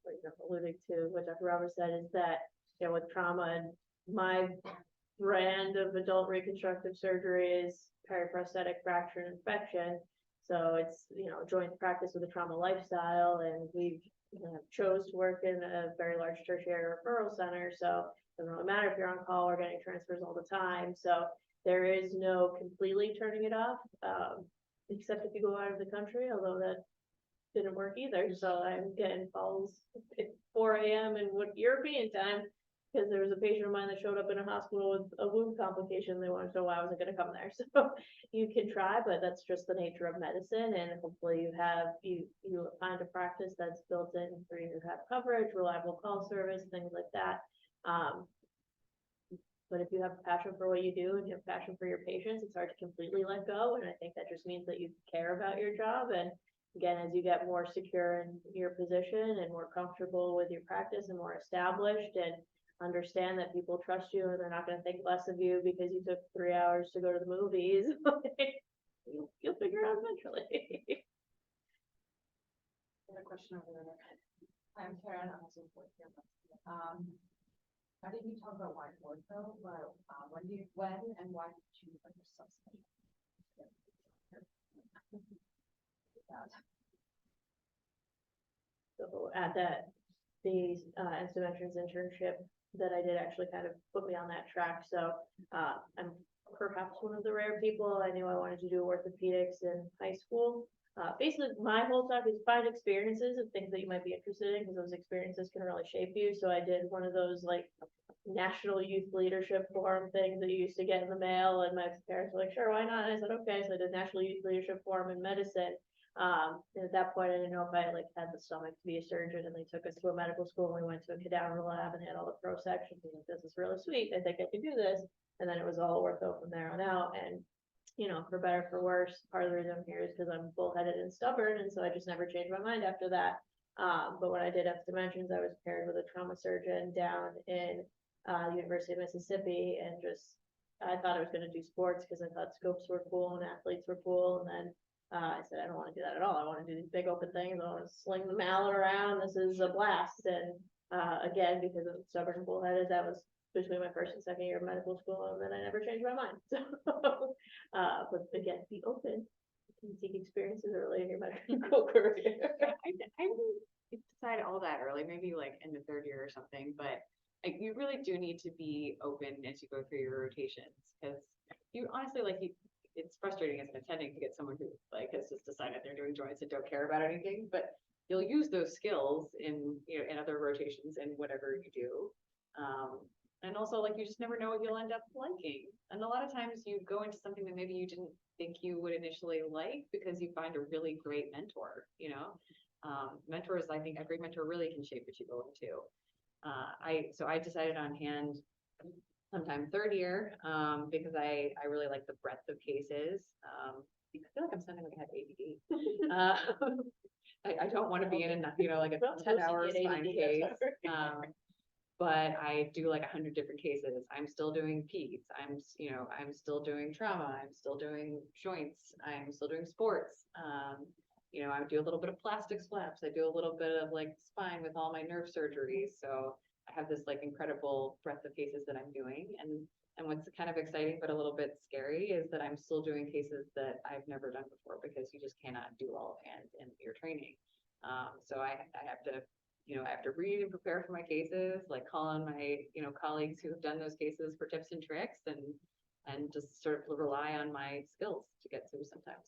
alluding to what Dr. Roberts said, is that, with trauma and my brand of adult reconstructive surgery is periprosthetic fracture and infection. So it's, joint practice with a trauma lifestyle, and we've chose to work in a very large tertiary referral center. So it doesn't really matter if you're on call or getting transfers all the time. So there is no completely turning it off, except if you go out of the country, although that didn't didn't work either, so I'm getting calls at 4 AM in what European time. Because there was a patient of mine that showed up in a hospital with a wound complication, they wanted to know why I wasn't gonna come there, so you can try, but that's just the nature of medicine, and hopefully you find a practice that's built in for you to have coverage, reliable call service, things like that. But if you have passion for what you do and you have passion for your patients, it's hard to completely let go, and I think that just means that you care about your job, and again, as you get more secure in your position and more comfortable with your practice and more established and understand that people trust you and they're not gonna think less of you because you took 3 hours to go to the movies, you'll figure it out eventually. Another question over there. I'm Karen, I'm also fourth year. I think you talked about why ortho, but when and why did you choose like a subspecialty? So at the instant entrance internship that I did actually kind of put me on that track. So I'm perhaps one of the rare people. I knew I wanted to do orthopedics in high school. Basically, my whole talk is find experiences of things that you might be interested in, because those experiences can really shape you. So I did one of those like national youth leadership forum things that you used to get in the mail, and my parents were like, sure, why not? And I said, okay. So I did national youth leadership forum in medicine. And at that point, I didn't know if I like had the stomach to be a surgeon, and they took us to a medical school, and we went to a cadaver lab and had all the pro sections. And like, this is really sweet. I think I can do this. And then it was all ortho from there on out. And you know, for better, for worse, part of the reason I'm here is because I'm bullheaded and stubborn, and so I just never changed my mind after that. But when I did have dimensions, I was paired with a trauma surgeon down in the University of Mississippi, and just I thought I was going to do sports because I thought scopes were cool and athletes were cool, and then I said I don't want to do that at all. I want to do these big open things. I want to sling the mallet around. This is a blast. And again, because of stubborn and bullheaded, that was between my first and second year of medical school, and then I never changed my mind. So, but again, be open. You can seek experiences early in your medical career. I didn't decide all that early, maybe like in the third year or something, but like you really do need to be open as you go through your rotations, because you honestly it's frustrating as an attending to get someone who like has just decided they're doing joints and don't care about anything, but you'll use those skills in in other rotations and whatever you do. And also, like, you just never know what you'll end up liking. And a lot of times you go into something that maybe you didn't think you would initially like because you find a really great mentor, Mentors, I think every mentor really can shape what you go into. So I decided on hand sometime third year, because I really like the breadth of cases. I feel like I'm sounding like I have ADD. I don't want to be in a, like a 10-hour spine case. But I do like 100 different cases. I'm still doing peds. I'm still doing trauma. I'm still doing joints. I'm still doing sports. I do a little bit of plastic flaps. I do a little bit of like spine with all my nerve surgeries. So I have this like incredible breadth of cases that I'm doing. And what's kind of exciting, but a little bit scary, is that I'm still doing cases that I've never done before, because you just cannot do all of hand in your training. So I have to I have to read and prepare for my cases, like call on my, colleagues who have done those cases for tips and tricks, and just sort of rely on my skills to get through sometimes.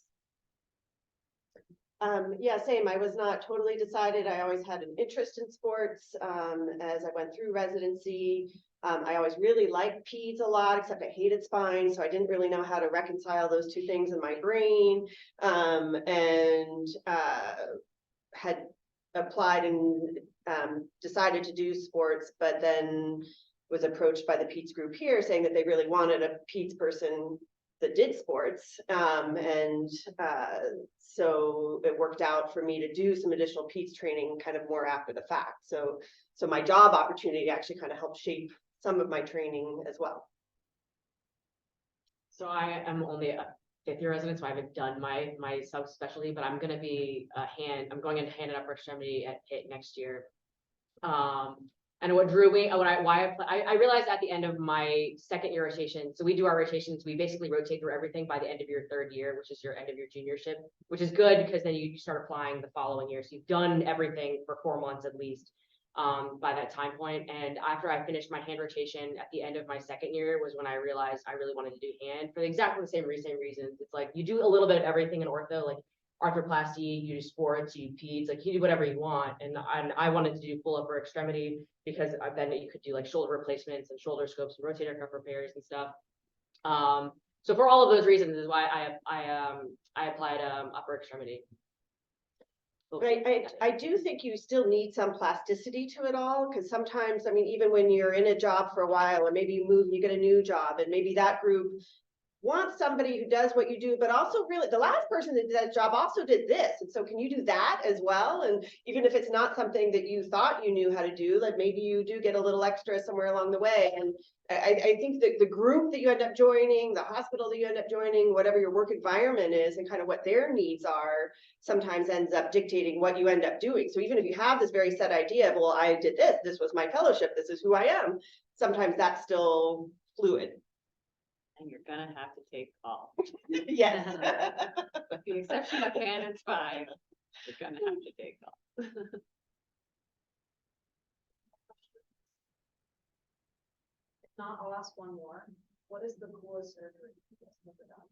Yeah, same. I was not totally decided. I always had an interest in sports. As I went through residency, I always really liked peds a lot, except I hated spine. So I didn't really know how to reconcile those two things in my brain. And had applied and decided to do sports, but then was approached by the peds group here saying that they really wanted a peds person that did sports. So it worked out for me to do some additional peds training kind of more after the fact. So my job opportunity actually kind of helped shape some of my training as well. So I am only a fifth year resident, so I haven't done my subspecialty, but I'm going to be I'm going into hand and upper extremity at Pitt next year. And what drew me, I realized at the end of my second year rotation, so we do our rotations, we basically rotate through everything by the end of your third year, which is your end of your juniorship, which is good because then you start applying the following year. So you've done everything for 4 months at least by that time point. And after I finished my hand rotation at the end of my second year was when I realized I really wanted to do hand for exactly the same reasons. It's like you do a little bit of everything in ortho, like arthroplasty, you do sports, you do peds, like you do whatever you want. And I wanted to do full upper extremity because then you could do like shoulder replacements and shoulder scopes and rotator cuff repairs and stuff. So for all of those reasons is why I applied upper extremity. I do think you still need some plasticity to it all, because sometimes, I mean, even when you're in a job for a while, or maybe you move, and you get a new job, and maybe that group wants somebody who does what you do, but also really the last person that did that job also did this. And so can you do that as well? And even if it's not something that you thought you knew how to do, like maybe you do get a little extra somewhere along the way. And I think that the group that you end up joining, the hospital that you end up joining, whatever your work environment is and kind of what their needs are, sometimes ends up dictating what you end up doing. So even if you have this very set idea of, well, I did this, this was my fellowship, this is who I am, sometimes that's still fluid. And you're gonna have to take call. Yes. With the exception of Canon's 5, you're gonna have to take call. If not, I'll ask one more. What is the coolest surgery you guys have ever done?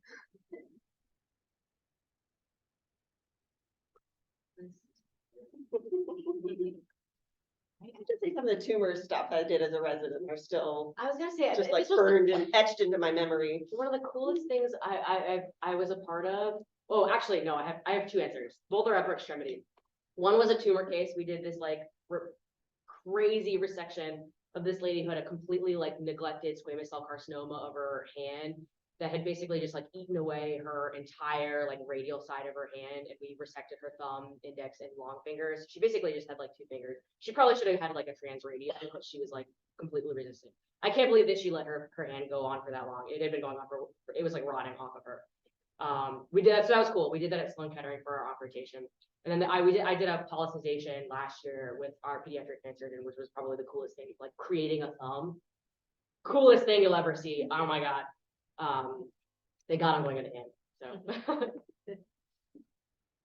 I have to say some of the tumor stuff I did as a resident are still I was gonna say, just like this was burned and etched into my memory. one of the coolest things I was a part of. Oh, actually, no, I have two answers. Both are upper extremity. One was a tumor case. We did this like crazy resection of this lady who had a completely like neglected squamous cell carcinoma of her hand that had basically just like eaten away her entire like radial side of her hand, and we resected her thumb, index, and long fingers. She basically just had like 2 fingers. She probably should have had like a transradius, but she was like completely resistant. I can't believe that she let her hand go on for that long. It had been going on for, it was like rotting off of her. We did that, so that was cool. We did that at Sloan Kettering for our off rotation. And then I did a policization last year with our pediatric cancer surgeon, which was probably the coolest thing, like creating a thumb. Coolest thing you'll ever see. Oh my God. They got him going at the end. So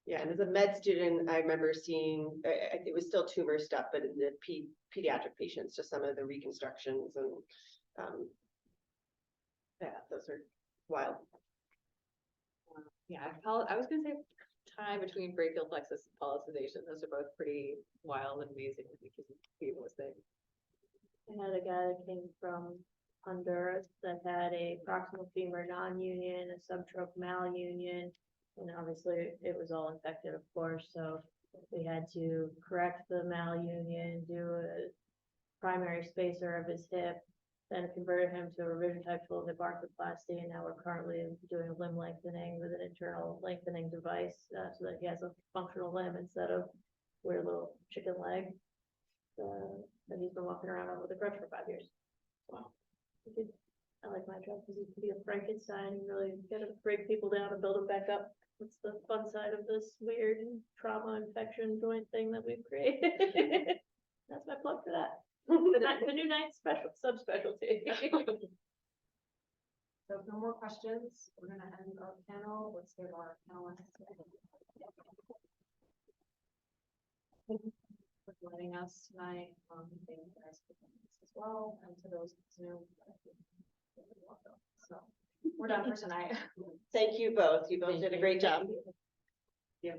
Yeah, and as a med student, I remember seeing, it was still tumor stuff, but in the pediatric patients, just some of the reconstructions and, yeah, those are wild. Yeah, I was gonna say tie between brachial plexus and policization. Those are both pretty wild and amazing. I think is a fabulous thing. I had a guy that came from Honduras that had a proximal femur non-union, a subtrope malunion, and obviously it was all infected, of course, so we had to correct the malunion, do a primary spacer of his hip, then converted him to a revision type full hip arthroplasty, and now we're currently doing a limb lengthening with an internal lengthening device, so that he has a functional limb instead of weird little chicken leg that he's been walking around on with a crutch for 5 years. Wow. I like my job because you can be a Frankenstein and really get to break people down and build them back up. That's the fun side of this weird trauma infection joint thing that we've created. That's my plug for that. The new ninth subspecialty. So if no more questions, we're gonna end our panel. Let's give our panelists. Thank you for joining us tonight. Thank you guys for joining us as well, and to those on Zoom. So we're done for tonight. Thank you both. You both did a great job. yeah.